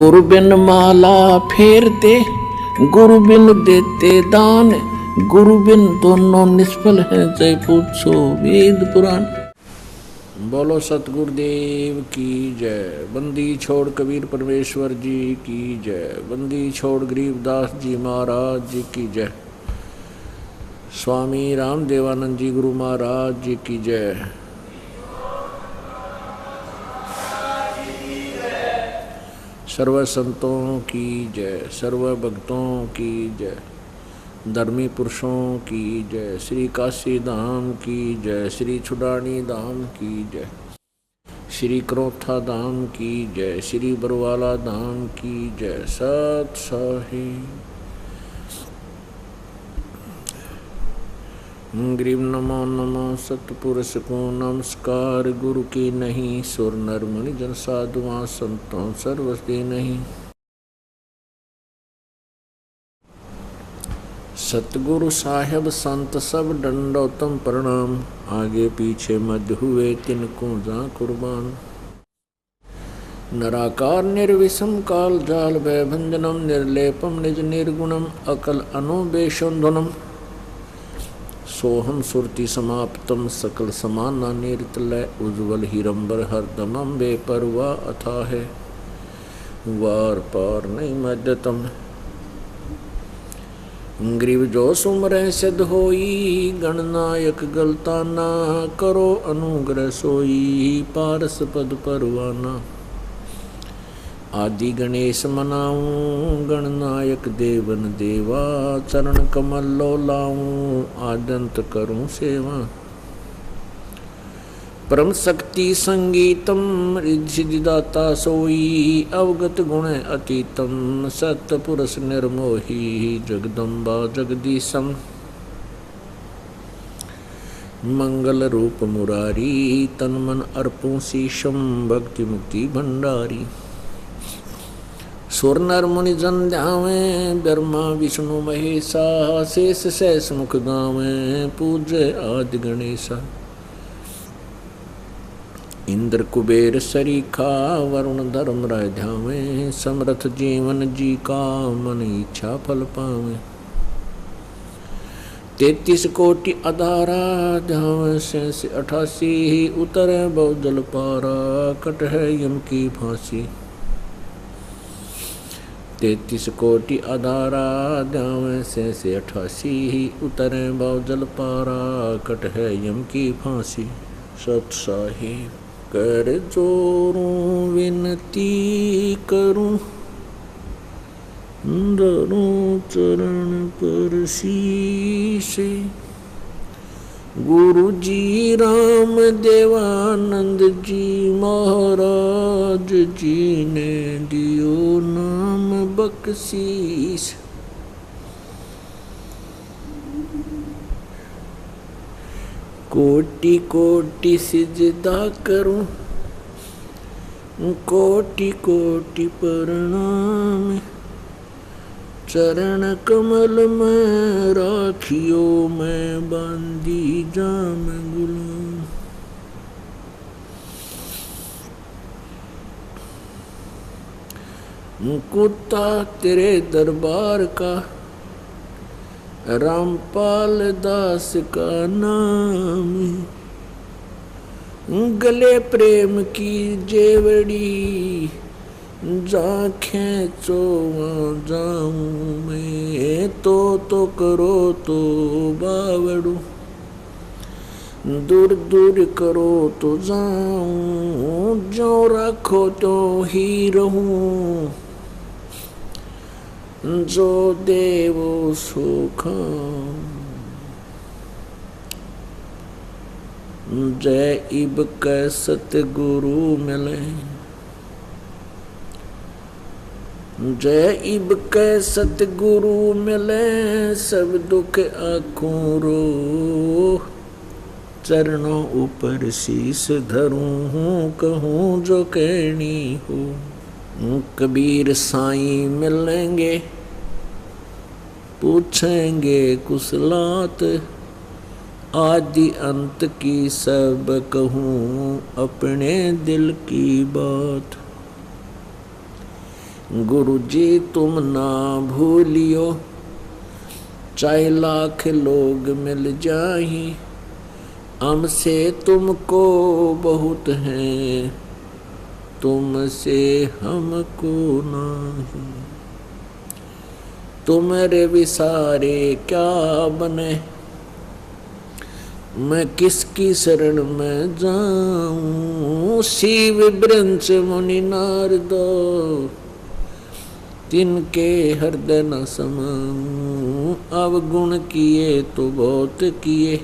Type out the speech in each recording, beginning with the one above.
गुरु बिन माला फेरते, गुरु बिन देते दान, गुरु बिन दोनों निष्फल हैं, जय पूछो वेद पुराण। बोलो सतगुरुदेव की जय। बंदी छोड़ कबीर परमेश्वर जी की जय। बंदी छोड़ गरीबदास जी महाराज जी की जय। स्वामी रामदेवानंद जी गुरु महाराज जी की जय। सर्व संतों की जय, सर्व भक्तों की जय, धर्मी पुरुषों की जय, श्री काशी धाम की जय, श्री छुडानी धाम की जय, श्री क्रोथा धाम की जय, श्री बरवाला धाम की जय। सत साहिब ग्रीव नमो नमः सतपुरुष को नमस्कार। गुरु की नहीं सुर नर मुनि जन साधुआं संतों सर्वस्ती नहीं। सतगुरु साहेब संत सब दंडोतम प्रणाम। आगे पीछे मध्य हुए तिनको जा कुर्बान। नराकार निर्विषम काल जाल भय भंजनम निर्लेपम निज निर्गुणम अकल अनुबेशुंधनम। सोहम सुरति समाप्तम सकल समाना निर्तलय उज्ज्वल हिरंबर हरदमम बेपरवा अथा है वार पार नहीं मध्यतम। ग्रीव जो सुमर सिद्ध होई गणनायक गलता ना करो अनुग्रह सोई पारस पद परवाना। आदि गणेश मनाऊं गणनायक देवन देवा चरण कमल लो लाऊं आदंत करूं सेवा। परम शक्ति संगीतम रिद्धिदाता सोई अवगत गुण अतीतम सत्य पुरुष निर्मोही जगदम्बा जगदीशम। मंगल रूप मुरारी तन मन अर्पूं शीशम भक्ति मुक्ति भंडारी। सुर नर मुनि जन ध्यावें ब्रह्मा विष्णु महेशा शेष सहस मुख गावें पूज्य आदि गणेशा। इंद्र कुबेर सरीखा वरुण धर्म राय ध्यावें समर्थ जीवन जी का मन इच्छा फल पावें। 33 कोटि अधारा ध्यावें से 88 उतरे बहुजल पारा कट है यम की फांसी। 33 कोटि अधारा ध्यावें से 88 उतरे बहुजल पारा कट है यम की फांसी। सत साहिब कर जोरूं विनती करूं धरूं चरण पर शीशे। गुरु जी राम देवानंद जी महाराज जी ने दियो नाम बख्शीश। कोटि कोटि सिजदा करूं कोटि कोटि प्रणाम। चरण कमल में राखियो मैं बांधी जाम गुलाम। कुत्ता तेरे दरबार का रामपाल दास का नाम। गले प्रेम की जेवड़ी जा खेचो जाऊं मैं तो करो तो बावड़ू। दूर दूर करो तो जाऊं जो रखो तो ही रहूं। जो देवो सुखा जय इब कै सतगुरु मिले। जय इब कै सतगुरु मिले सब दुख आँखों रो। चरणों ऊपर शीस धरूं हूँ कहूँ जो कहनी हो। कबीर साईं मिलेंगे पूछेंगे कुशलात। आदि अंत की सब कहूँ अपने दिल की बात। गुरु जी तुम ना भूलियो, चाहे लाख लोग मिल जाही, हमसे तुमको बहुत है, तुमसे हमको नहीं। तुम्हारे विसारे क्या बने, मैं किसकी शरण में जाऊं। शिव ब्रंच मुनि नारदो, तिनके हृदय न समाऊं। अवगुण किए तो बहुत किए,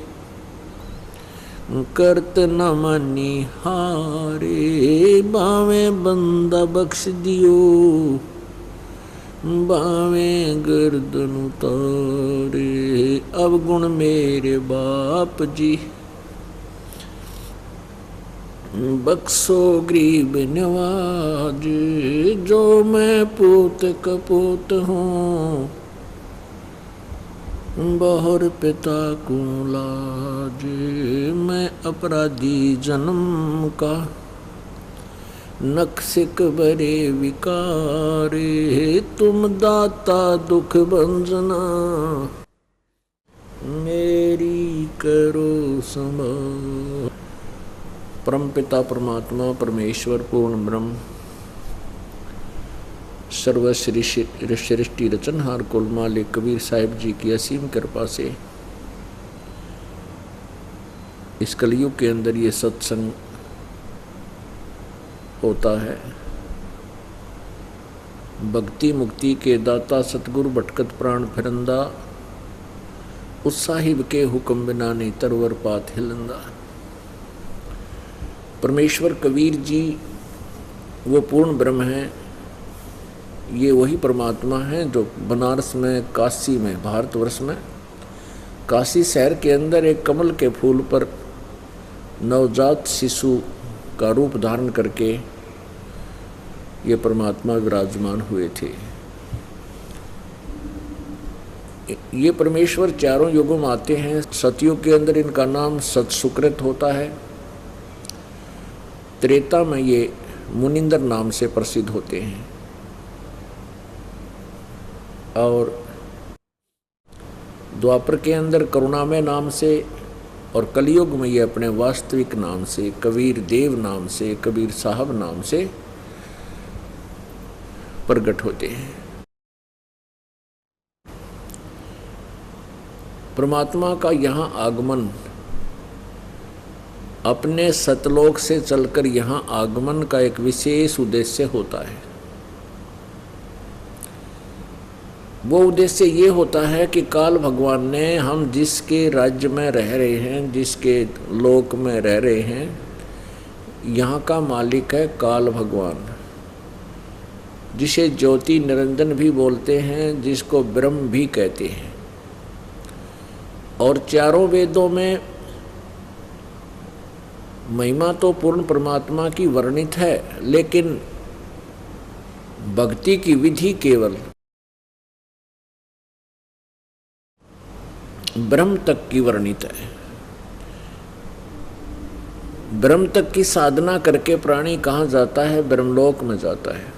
करत न मानी हारे। बावे बंदा बख्श दियो, बावे गर्दन उतारे। अवगुण मेरे बाप जी, बख्शो गरीब नवाज। जो मैं पूत कपूत हूँ, बहुर पिता को लाज। मैं अपराधी जन्म का, नक्सिक बरे विकारे। तुम दाता दुख भंजना, मेरी करो संभाल। परमपिता परमात्मा परमेश्वर पूर्ण ब्रह्म, सर्व सृष्टि रचनहार कुल मालिक कबीर साहिब जी की असीम कृपा से इस कलयुग के अंदर ये सत्संग होता है। भक्ति मुक्ति के दाता सतगुरु भटकत प्राण फिरंदा, उस साहिब के हुक्म बिना नहीं तरवर पात हिलंदा। परमेश्वर कबीर जी वो पूर्ण ब्रह्म हैं। ये वही परमात्मा है जो बनारस में, काशी में, भारतवर्ष में काशी शहर के अंदर एक कमल के फूल पर नवजात शिशु का रूप धारण करके ये परमात्मा विराजमान हुए थे। ये परमेश्वर चारों युगों में आते हैं। सतयुग के अंदर इनका नाम सतसुकृत होता है। त्रेता में ये मुनिंदर नाम से प्रसिद्ध होते हैं और द्वापर के अंदर करुणामय नाम से और कलयुग में ये अपने वास्तविक नाम से, कबीर देव नाम से, कबीर साहब नाम से प्रकट होते हैं। परमात्मा का यहाँ आगमन, अपने सतलोक से चलकर यहाँ आगमन का एक विशेष उद्देश्य होता है। वो उद्देश्य ये होता है कि काल भगवान ने हम जिसके राज्य में रह रहे हैं, जिसके लोक में रह रहे हैं, यहाँ का मालिक है काल भगवान, जिसे ज्योति निरंजन भी बोलते हैं, जिसको ब्रह्म भी कहते हैं। और चारों वेदों में महिमा तो पूर्ण परमात्मा की वर्णित है, लेकिन भक्ति की विधि केवल ब्रह्म तक की वर्णित है। ब्रह्म तक की साधना करके प्राणी कहाँ जाता है? ब्रह्मलोक में जाता है।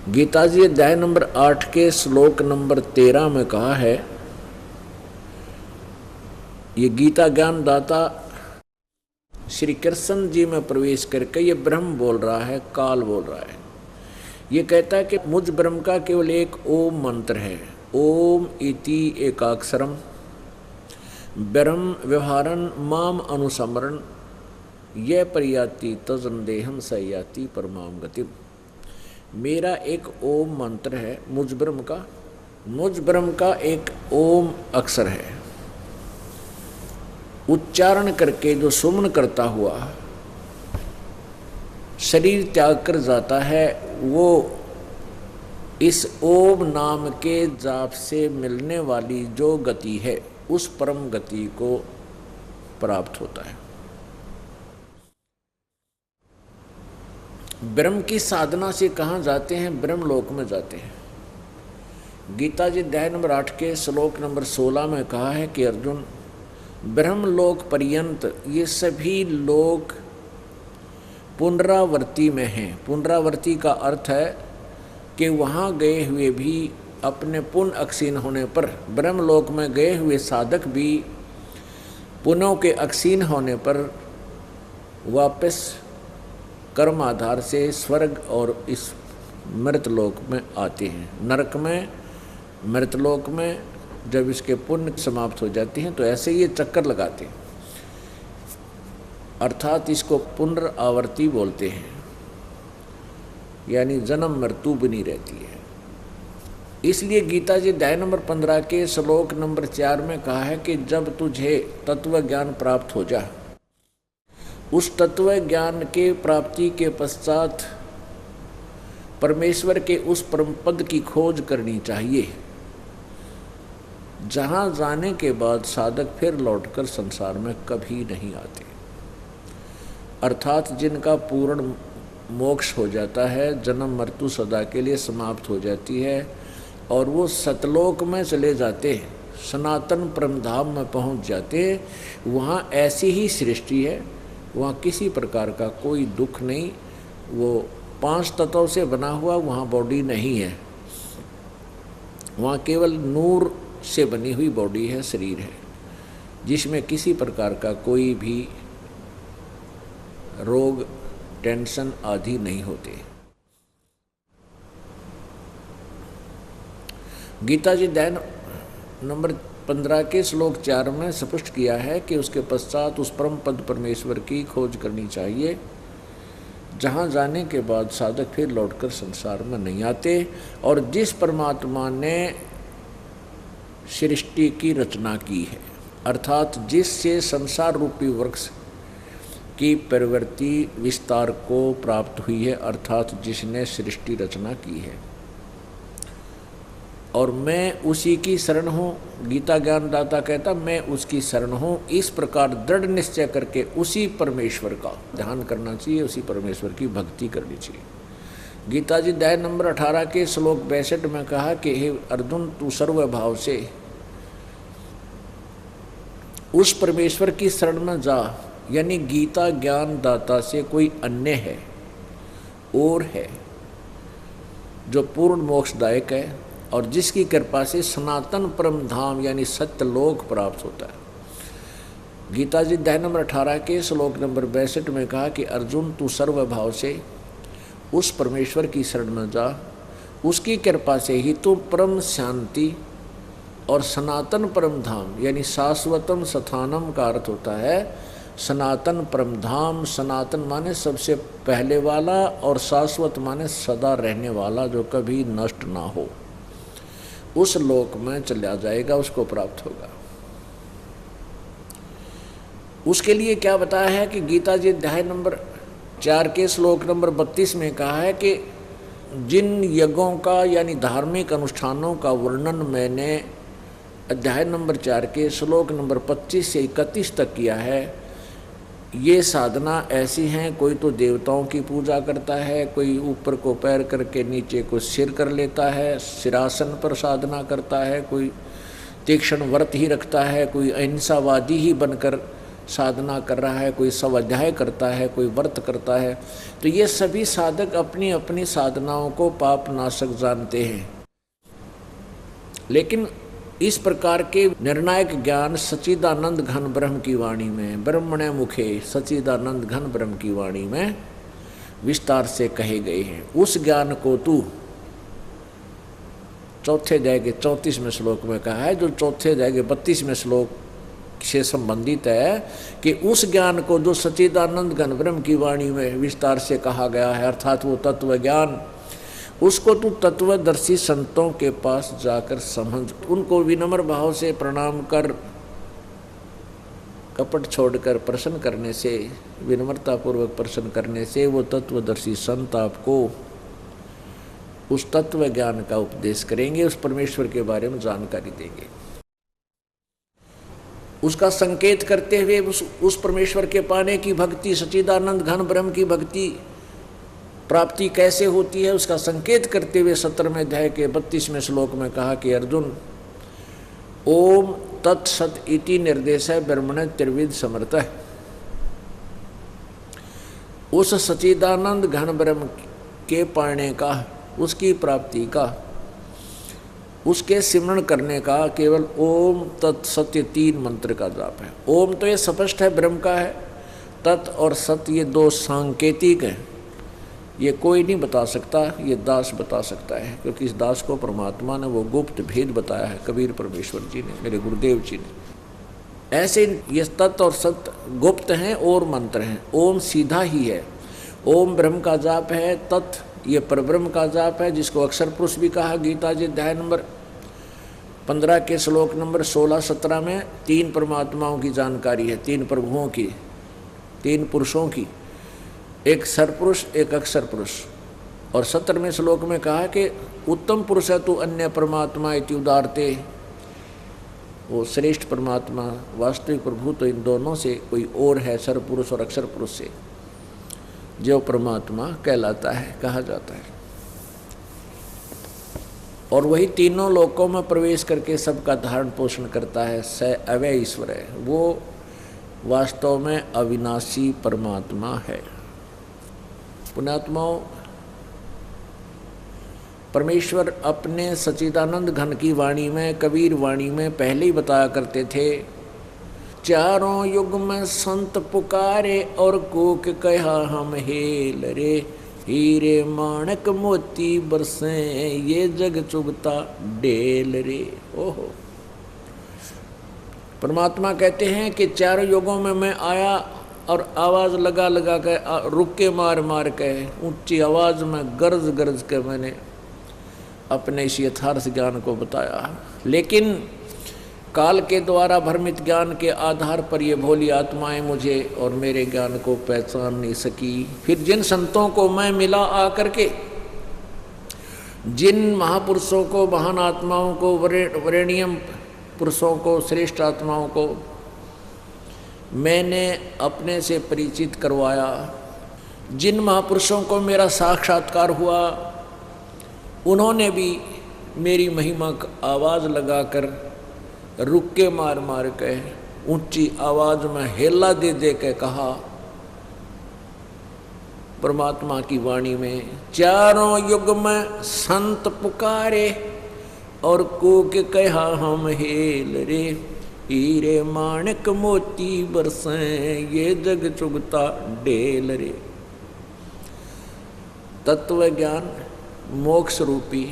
गीता जी अध्याय नंबर 8 के श्लोक नंबर 13 में कहा है, ये गीता ज्ञान दाता श्री कृष्ण जी में प्रवेश करके ये ब्रह्म बोल रहा है, काल बोल रहा है। ये कहता है कि मुझ ब्रह्म का केवल एक ओम मंत्र है, ओम इति एकाक्षरम ब्रह्म व्यवहारन माम अनुसमरण यह परियाति तजन देहम सयाति परमाम गतिम। मेरा एक ओम मंत्र है मुझ ब्रह्म का एक ओम अक्षर है। उच्चारण करके जो सुमन करता हुआ शरीर त्याग कर जाता है, वो इस ओम नाम के जाप से मिलने वाली जो गति है, उस परम गति को प्राप्त होता है। ब्रह्म की साधना से कहाँ जाते हैं? ब्रह्मलोक में जाते हैं। गीता जी अध्याय नंबर 8 के श्लोक नंबर 16 में कहा है कि अर्जुन, ब्रह्मलोक पर्यंत ये सभी लोग पुनरावर्ती में हैं। पुनरावर्ती का अर्थ है कि वहाँ गए हुए भी अपने पुण्य अक्षीण होने पर, ब्रह्मलोक में गए हुए साधक भी पुण्यों के अक्षीण होने पर वापस कर्म आधार से स्वर्ग और इस मृतलोक में आते हैं। नरक में, मृतलोक में जब इसके पुण्य समाप्त हो जाते हैं तो ऐसे ये चक्कर लगाते हैं, अर्थात इसको पुनरावर्ती बोलते हैं, यानी जन्म मृत्यु बनी रहती है। इसलिए गीता जी अध्याय नंबर 15 के श्लोक नंबर 4 में कहा है कि जब तुझे तत्व ज्ञान प्राप्त हो जा, उस तत्व ज्ञान के प्राप्ति के पश्चात परमेश्वर के उस परम पद की खोज करनी चाहिए, जहाँ जाने के बाद साधक फिर लौटकर संसार में कभी नहीं आते। अर्थात जिनका पूर्ण मोक्ष हो जाता है, जन्म मृत्यु सदा के लिए समाप्त हो जाती है और वो सतलोक में चले जाते हैं, सनातन परमधाम में पहुंच जाते हैं। वहाँ ऐसी ही सृष्टि है, वहाँ किसी प्रकार का कोई दुख नहीं, वो 5 तत्वों से बना हुआ वहाँ बॉडी नहीं है, वहाँ केवल नूर से बनी हुई बॉडी है, शरीर है, जिसमें किसी प्रकार का कोई भी रोग, टेंशन आदि नहीं होते। गीता जी अध्याय नंबर 15 के श्लोक 4 में स्पष्ट किया है कि उसके पश्चात उस परम पद परमेश्वर की खोज करनी चाहिए, जहाँ जाने के बाद साधक फिर लौटकर संसार में नहीं आते। और जिस परमात्मा ने सृष्टि की रचना की है, अर्थात जिससे संसार रूपी वृक्ष की प्रवृत्ति विस्तार को प्राप्त हुई है, अर्थात जिसने सृष्टि रचना की है, और मैं उसी की शरण हूँ। गीता ज्ञानदाता कहता मैं उसकी शरण हूँ। इस प्रकार दृढ़ निश्चय करके उसी परमेश्वर का ध्यान करना चाहिए, उसी परमेश्वर की भक्ति करनी चाहिए। गीता जी अध्याय नंबर 18 के श्लोक 62 में कहा कि हे अर्जुन, तू सर्वभाव से उस परमेश्वर की शरण में जा, यानी गीता ज्ञानदाता से कोई अन्य है और है जो पूर्ण मोक्षदायक है और जिसकी कृपा से सनातन परम धाम यानी सत्यलोक प्राप्त होता है। गीता जी अध्याय नंबर 18 के श्लोक नंबर 62 में कहा कि अर्जुन, तू सर्वभाव से उस परमेश्वर की शरण में जा, उसकी कृपा से ही तू परम शांति और सनातन परम धाम यानी शाश्वतम स्थानम का अर्थ होता है सनातन परम धाम। सनातन माने सबसे पहले वाला और शाश्वत माने सदा रहने वाला, जो कभी नष्ट ना हो, उस लोक में चला जाएगा, उसको प्राप्त होगा। उसके लिए क्या बताया है कि गीता जी अध्याय नंबर 4 के श्लोक नंबर 32 में कहा है कि जिन यज्ञों का यानी धार्मिक अनुष्ठानों का वर्णन मैंने अध्याय नंबर 4 के श्लोक नंबर 25 से 31 तक किया है, ये साधना ऐसी हैं, कोई तो देवताओं की पूजा करता है, कोई ऊपर को पैर करके नीचे को सिर कर लेता है, सिरासन पर साधना करता है, कोई तीक्ष्ण व्रत ही रखता है, कोई अहिंसावादी ही बनकर साधना कर रहा है, कोई स्वाध्याय करता है, कोई व्रत करता है। तो ये सभी साधक अपनी अपनी साधनाओं को पाप नाशक जानते हैं, लेकिन इस प्रकार के निर्णायक ज्ञान सच्चिदानंद घन ब्रह्म की वाणी में, ब्रह्मणे मुखे सच्चिदानंद घन ब्रह्म की वाणी में विस्तार से कहे गए हैं। उस ज्ञान को तू चौथे अध्याय के 34वें श्लोक में कहा है, जो चौथे अध्याय के 32वें श्लोक से संबंधित है कि उस ज्ञान को जो सच्चिदानंद घन ब्रह्म की वाणी में विस्तार से कहा गया है, अर्थात वो तत्व ज्ञान, उसको तू तत्वदर्शी संतों के पास जाकर समझ, उनको विनम्र भाव से प्रणाम कर, कपट छोड़कर प्रश्न करने से, विनम्रतापूर्वक प्रश्न करने से वो तत्वदर्शी संत आपको उस तत्व ज्ञान का उपदेश करेंगे, उस परमेश्वर के बारे में जानकारी देंगे। उसका संकेत करते हुए उस परमेश्वर के पाने की भक्ति, सच्चिदानंद घन ब्रह्म की भक्ति प्राप्ति कैसे होती है, उसका संकेत करते हुए 17वें अध्याय के 32वें श्लोक में कहा कि अर्जुन, ओम तत्सत इति निर्देश है ब्रह्मण त्रिविध समर्थ। उस सच्चिदानंद घन ब्रह्म के पाने का उसकी प्राप्ति का, उसके सिमरण करने का केवल ओम तत् सत्य 3 मंत्र का जाप है। ओम तो ये स्पष्ट है ब्रह्म का है, तत् और सत्य ये 2 सांकेतिक हैं, ये कोई नहीं बता सकता, ये दास बता सकता है, क्योंकि इस दास को परमात्मा ने वो गुप्त भेद बताया है, कबीर परमेश्वर जी ने, मेरे गुरुदेव जी ने। ऐसे ये तत् और सत्य गुप्त हैं और मंत्र हैं। ओम सीधा ही है, ओम ब्रह्म का जाप है, तत् ये परब्रह्म का जाप है, जिसको अक्षर पुरुष भी कहा। गीता जी अध्याय नंबर 15 के श्लोक नंबर 16-17 में 3 परमात्माओं की जानकारी है, 3 प्रभुओं की, 3 पुरुषों की, एक सरपुरुष एक अक्षर पुरुष। और 17वें श्लोक में कहा कि उत्तम पुरुष है तू अन्य परमात्मा इति उदारते, वो श्रेष्ठ परमात्मा वास्तविक प्रभु तो इन दोनों से कोई और है, सरपुरुष और अक्षर पुरुष से, जो परमात्मा कहलाता है, कहा जाता है। और वही तीनों लोकों में प्रवेश करके सबका धारण पोषण करता है, स अव्यय ईश्वर है, वो वास्तव में अविनाशी परमात्मा है। पुण्यात्माओं, परमेश्वर अपने सच्चिदानंद घन की वाणी में, कबीर वाणी में पहले ही बताया करते थे, चारों युग में संत पुकारे और कोक कहा हम हेल रे, हीरे माणक मोती बरसे ये जग चुगता डेल रे। ओहो, परमात्मा कहते हैं कि 4 युगों में मैं आया और आवाज़ लगा लगा के, रुके मार मार के, ऊंची आवाज़ में गरज गरज के मैंने अपने इस यथार्थ ज्ञान को बताया। लेकिन काल के द्वारा भ्रमित ज्ञान के आधार पर ये भोली आत्माएं मुझे और मेरे ज्ञान को पहचान नहीं सकी। फिर जिन संतों को मैं मिला आकर के, जिन महापुरुषों को, महान आत्माओं को, वरेण्यम पुरुषों को, श्रेष्ठ आत्माओं को मैंने अपने से परिचित करवाया, जिन महापुरुषों को मेरा साक्षात्कार हुआ, उन्होंने भी मेरी महिमा का आवाज़ लगाकर, रुक के मार मार के, ऊंची आवाज़ में हेला दे दे के कहा परमात्मा की वाणी में, चारों युग में संत पुकारे और कूक कहा हम हेल रे, हीरे माणक मोती बरसे ये जग चुगता डेल रे। तत्व ज्ञान मोक्ष रूपी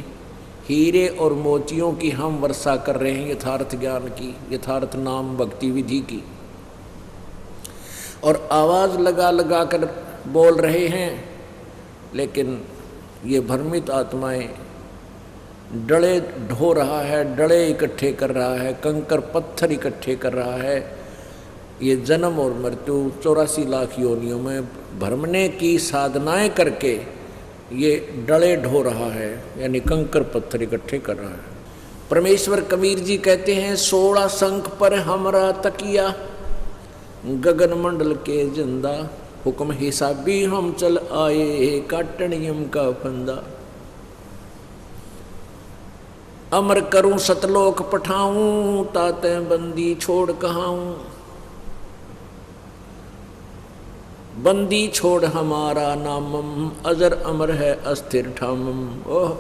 हीरे और मोतियों की हम वर्षा कर रहे हैं, यथार्थ ज्ञान की, यथार्थ नाम भक्ति विधि की, और आवाज़ लगा लगा कर बोल रहे हैं। लेकिन ये भ्रमित आत्माएं डले ढो रहा है, डले इकट्ठे कर रहा है, कंकर पत्थर इकट्ठे कर रहा है। ये जन्म और मृत्यु 84 लाख योनियों में भ्रमने की साधनाएं करके ये डले ढो रहा है, यानी कंकर पत्थर इकट्ठे कर रहा है। परमेश्वर कबीर जी कहते हैं, 16 शंख पर हमरा तकिया, गगन मंडल के जिंदा, हुक्म हिसाबी हम चल आए, काटन यम का फंदा। अमर करूं सतलोक पठाऊं, ताते बंदी छोड़ कहाऊं, बंदी छोड़ हमारा नामम, अजर अमर है अस्थिर ठामम। ओह,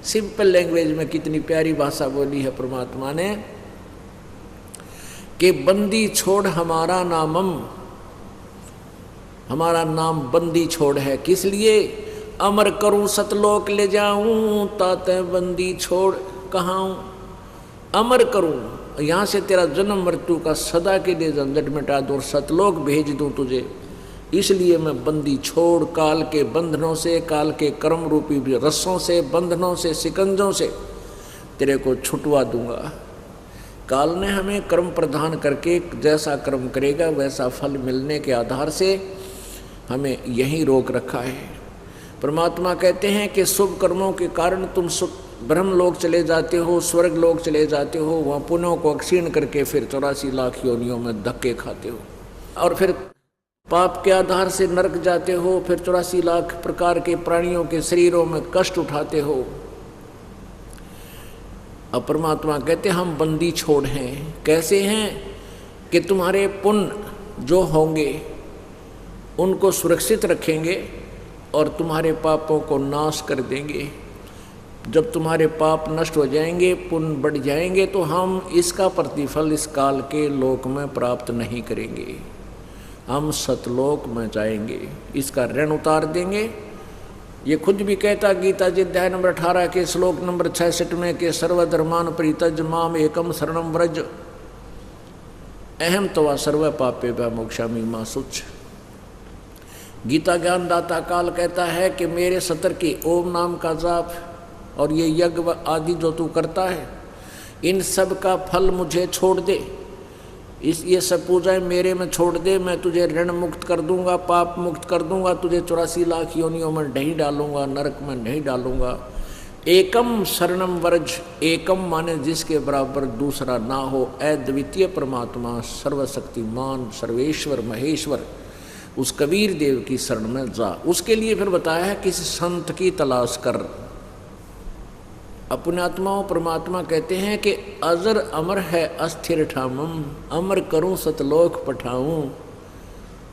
सिंपल लैंग्वेज में कितनी प्यारी भाषा बोली है परमात्मा ने कि बंदी छोड़ हमारा नामम, हमारा नाम बंदी छोड़ है। किस लिए? अमर करूं सतलोक ले जाऊं, ताते बंदी छोड़ कहाऊं। अमर करूं, यहाँ से तेरा जन्म मृत्यु का सदा के लिए झंझट मिटा दूं और सतलोक भेज दूं तुझे, इसलिए मैं बंदी छोड़ काल के बंधनों से, काल के कर्म रूपी रस्सों से, बंधनों से, सिकंजों से तेरे को छुटवा दूंगा। काल ने हमें कर्म प्रदान करके जैसा कर्म करेगा वैसा फल मिलने के आधार से हमें यहीं रोक रखा है। परमात्मा कहते हैं कि शुभ कर्मों के कारण तुम ब्रह्म लोक चले जाते हो, स्वर्ग लोक चले जाते हो, वहाँ पुण्यों को क्षीण करके फिर 84 लाख योनियों में धक्के खाते हो, और फिर पाप के आधार से नरक जाते हो, फिर 84 लाख प्रकार के प्राणियों के शरीरों में कष्ट उठाते हो। अब परमात्मा कहते हम बंदी छोड़ हैं। कैसे हैं? कि तुम्हारे पुण्य जो होंगे उनको सुरक्षित रखेंगे और तुम्हारे पापों को नाश कर देंगे। जब तुम्हारे पाप नष्ट हो जाएंगे, पुण्य बढ़ जाएंगे, तो हम इसका प्रतिफल इस काल के लोक में प्राप्त नहीं करेंगे, हम सतलोक में जाएंगे, इसका ऋण उतार देंगे। ये खुद भी कहता गीता जी अध्याय नंबर 18 के श्लोक नंबर 66 में कि सर्वधर्मान परित्यज माम एकम शरणम व्रज अहम तवा सर्व पापेभ्यो मोक्षामि मा शुच। गीता ज्ञानदाता काल कहता है कि मेरे सतर के ओम नाम का जाप और ये यज्ञ आदि जो तू करता है, इन सब का फल मुझे छोड़ दे, ये सब पूजाएं मेरे में छोड़ दे, मैं तुझे ऋण मुक्त कर दूंगा, पाप मुक्त कर दूंगा, तुझे 84 लाख योनियों में नहीं डालूंगा, नरक में नहीं डालूंगा। एकम शरणम व्रज, एकम माने जिसके बराबर दूसरा ना हो, अद्वितीय परमात्मा सर्वशक्तिमान सर्वेश्वर महेश्वर, उस कबीर देव की शरण में जा। उसके लिए फिर बताया है किसी संत की तलाश कर। अपने आत्माओं परमात्मा कहते हैं कि अजर अमर है अस्थिर ठामम, अमर करूं सतलोक पठाऊं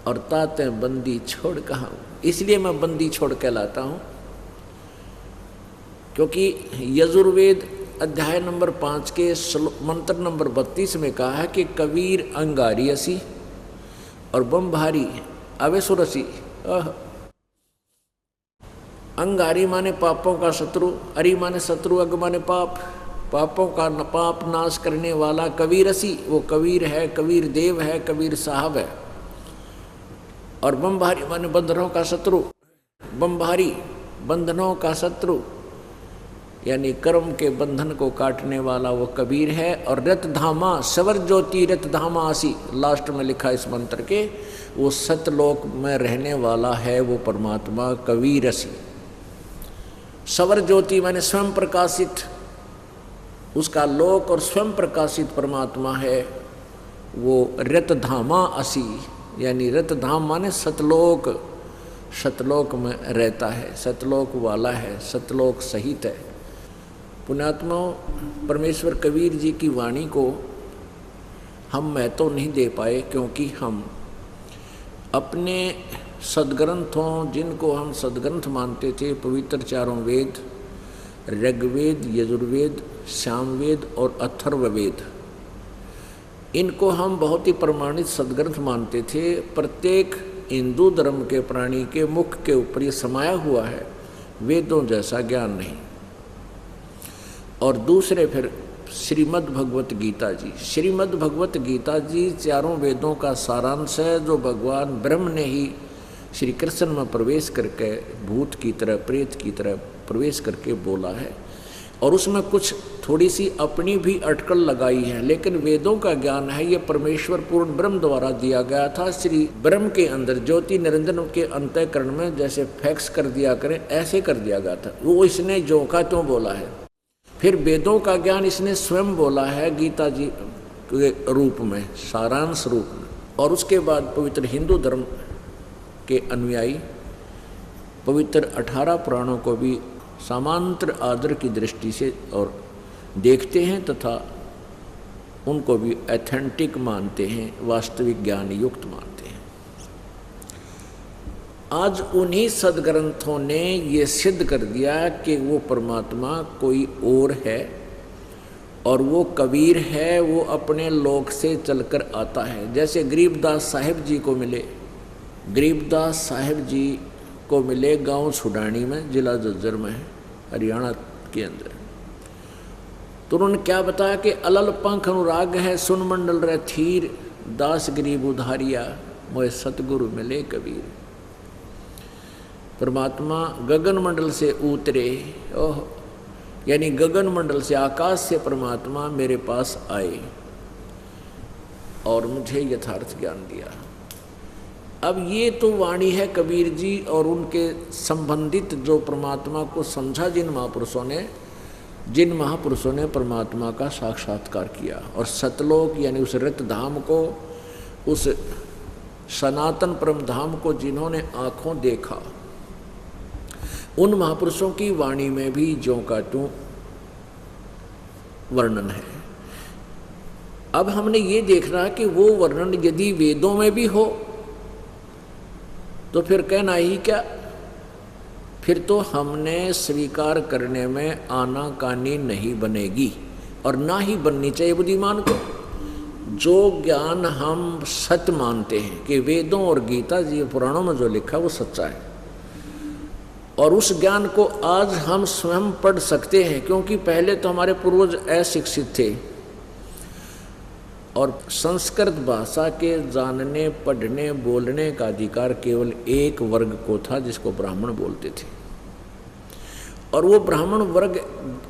और ताते बंदी छोड़ कहां। इसलिए मैं बंदी छोड़ कहलाता हूं, क्योंकि यजुर्वेद अध्याय नंबर 5 के मंत्र नंबर 32 में कहा है कि कबीर अंगारी असी और बम्भारी अवेसुरसी। अंगारी माने पापों का शत्रु, अरि माने शत्रु, अग माने पाप, पापों का पाप नाश करने वाला कबीर असी, वो कबीर है, कबीर देव है, कबीर साहब है। और बम्भारी माने बंधनों का शत्रु, बम्भारी बंधनों का शत्रु यानी कर्म के बंधन को काटने वाला वो कबीर है। और रतधामा सवर ज्योति रतधामा आसी, लास्ट में लिखा इस मंत्र के, वो सतलोक में रहने वाला है वो परमात्मा कबीर असी। सवर ज्योति माने स्वयं प्रकाशित, उसका लोक और स्वयं प्रकाशित परमात्मा है वो रतधामा असी, यानी रतधाम माने सतलोक, सतलोक में रहता है, सतलोक वाला है, सतलोक सहित है। पुण्यात्मा परमेश्वर कबीर जी की वाणी को हम महत्व नहीं दे पाए, क्योंकि हम अपने सदग्रंथों, जिनको हम सदग्रंथ मानते थे, पवित्र चारों वेद, ऋग्वेद, यजुर्वेद, सामवेद और अथर्ववेद, इनको हम बहुत ही प्रमाणित सदग्रंथ मानते थे। प्रत्येक हिंदू धर्म के प्राणी के मुख के ऊपर ये समाया हुआ है, वेदों जैसा ज्ञान नहीं। और दूसरे फिर श्रीमद् भगवत गीता जी, श्रीमद् भगवत गीता जी चारों वेदों का सारांश है, जो भगवान ब्रह्म ने ही श्री कृष्ण में प्रवेश करके भूत की तरह, प्रेत की तरह प्रवेश करके बोला है। और उसमें कुछ थोड़ी सी अपनी भी अटकल लगाई है, लेकिन वेदों का ज्ञान है ये परमेश्वर पूर्ण ब्रह्म द्वारा दिया गया था। श्री ब्रह्म के अंदर ज्योति निरंजन के अंतःकरण में जैसे फैक्स कर दिया करें, ऐसे कर दिया गया था, वो इसने जो का त्यों बोला है। फिर वेदों का ज्ञान इसने स्वयं बोला है गीता जी के रूप में, सारांश रूप में। और उसके बाद पवित्र हिंदू धर्म के अनुयायी पवित्र 18 पुराणों को भी समांतर आदर की दृष्टि से और देखते हैं तथा उनको भी ऑथेंटिक मानते हैं, वास्तविक ज्ञान युक्त मानते हैं। आज उन्हीं सदग्रंथों ने ये सिद्ध कर दिया कि वो परमात्मा कोई और है और वो कबीर है, वो अपने लोक से चलकर आता है। जैसे गरीबदास साहिब जी को मिले, गरीबदास साहिब जी को मिले गांव छुडानी में, जिला झज्जर में है, हरियाणा के अंदर। तो उन्होंने क्या बताया कि अलल पंख अनुराग है, सुन मंडल रे थीर, दास गरीब उधारिया, मोए सतगुरु मिले कबीर। परमात्मा गगन मंडल से उतरे, ओह, यानी गगन मंडल से, आकाश से परमात्मा मेरे पास आए और मुझे यथार्थ ज्ञान दिया। अब ये तो वाणी है कबीर जी और उनके संबंधित जो परमात्मा को समझा जिन महापुरुषों ने परमात्मा का साक्षात्कार किया और सतलोक यानी उस रत धाम को, उस सनातन परम धाम को जिन्होंने आँखों देखा, उन महापुरुषों की वाणी में भी ज्यों का त्यों वर्णन है। अब हमने ये देखना है कि वो वर्णन यदि वेदों में भी हो तो फिर कहना ही क्या, फिर तो हमने स्वीकार करने में आनाकानी नहीं बनेगी और ना ही बननी चाहिए बुद्धिमान को। जो ज्ञान हम सत्य मानते हैं कि वेदों और गीता जी पुराणों में जो लिखा वो सच्चा है, और उस ज्ञान को आज हम स्वयं पढ़ सकते हैं, क्योंकि पहले तो हमारे पूर्वज अशिक्षित थे और संस्कृत भाषा के जानने, पढ़ने, बोलने का अधिकार केवल एक वर्ग को था, जिसको ब्राह्मण बोलते थे। और वो ब्राह्मण वर्ग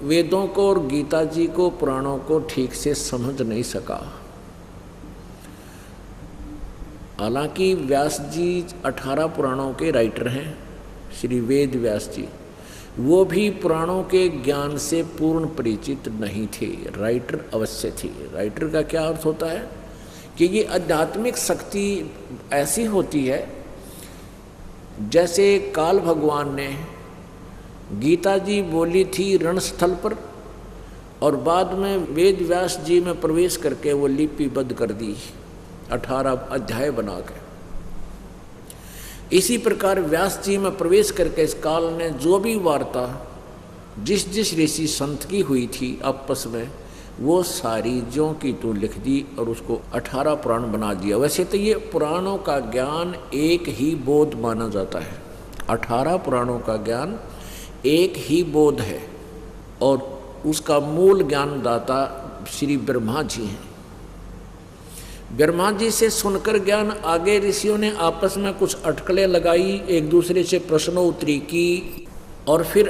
वेदों को और गीता जी को, पुराणों को ठीक से समझ नहीं सका। हालांकि व्यास जी 18 पुराणों के राइटर हैं, श्री वेद व्यास जी, वो भी पुराणों के ज्ञान से पूर्ण परिचित नहीं थे, राइटर अवश्य थे। राइटर का क्या अर्थ होता है कि ये आध्यात्मिक शक्ति ऐसी होती है जैसे काल भगवान ने गीता जी बोली थी रणस्थल पर, और बाद में वेद व्यास जी में प्रवेश करके वो लिपिबद्ध कर दी 18 अध्याय बना के। इसी प्रकार व्यास जी में प्रवेश करके इस काल ने जो भी वार्ता जिस जिस ऋषि संत की हुई थी आपस में, वो सारी ज्यों की तो लिख दी और उसको 18 पुराण बना दिया। वैसे तो ये पुराणों का ज्ञान एक ही बोध माना जाता है, 18 पुराणों का ज्ञान एक ही बोध है, और उसका मूल ज्ञानदाता श्री ब्रह्मा जी हैं। ब्रह्मा जी से सुनकर ज्ञान आगे ऋषियों ने आपस में कुछ अटकलें लगाई, एक दूसरे से प्रश्नोत्तरी की, और फिर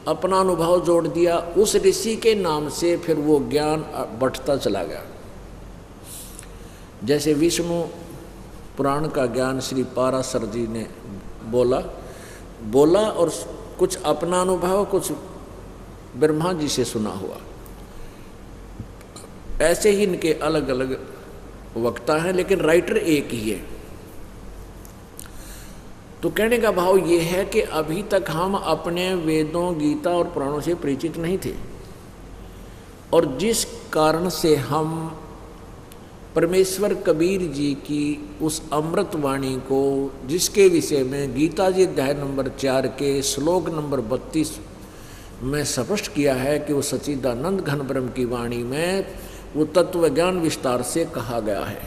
अपना अनुभव जोड़ दिया। उस ऋषि के नाम से फिर वो ज्ञान बढ़ता चला गया। जैसे विष्णु पुराण का ज्ञान श्री पाराशर जी ने बोला और कुछ अपना अनुभव, कुछ ब्रह्मा जी से सुना हुआ। ऐसे ही इनके अलग अलग वक्ता हैं, लेकिन राइटर एक ही है। तो कहने का भाव ये है कि अभी तक हम अपने वेदों, गीता और पुराणों से परिचित नहीं थे, और जिस कारण से हम परमेश्वर कबीर जी की उस अमृत वाणी को, जिसके विषय में गीता जी अध्याय नंबर 4 के श्लोक नंबर 32 में स्पष्ट किया है कि वो सच्चिदानंद घन ब्रह्म की वाणी में वो तत्व ज्ञान विस्तार से कहा गया है।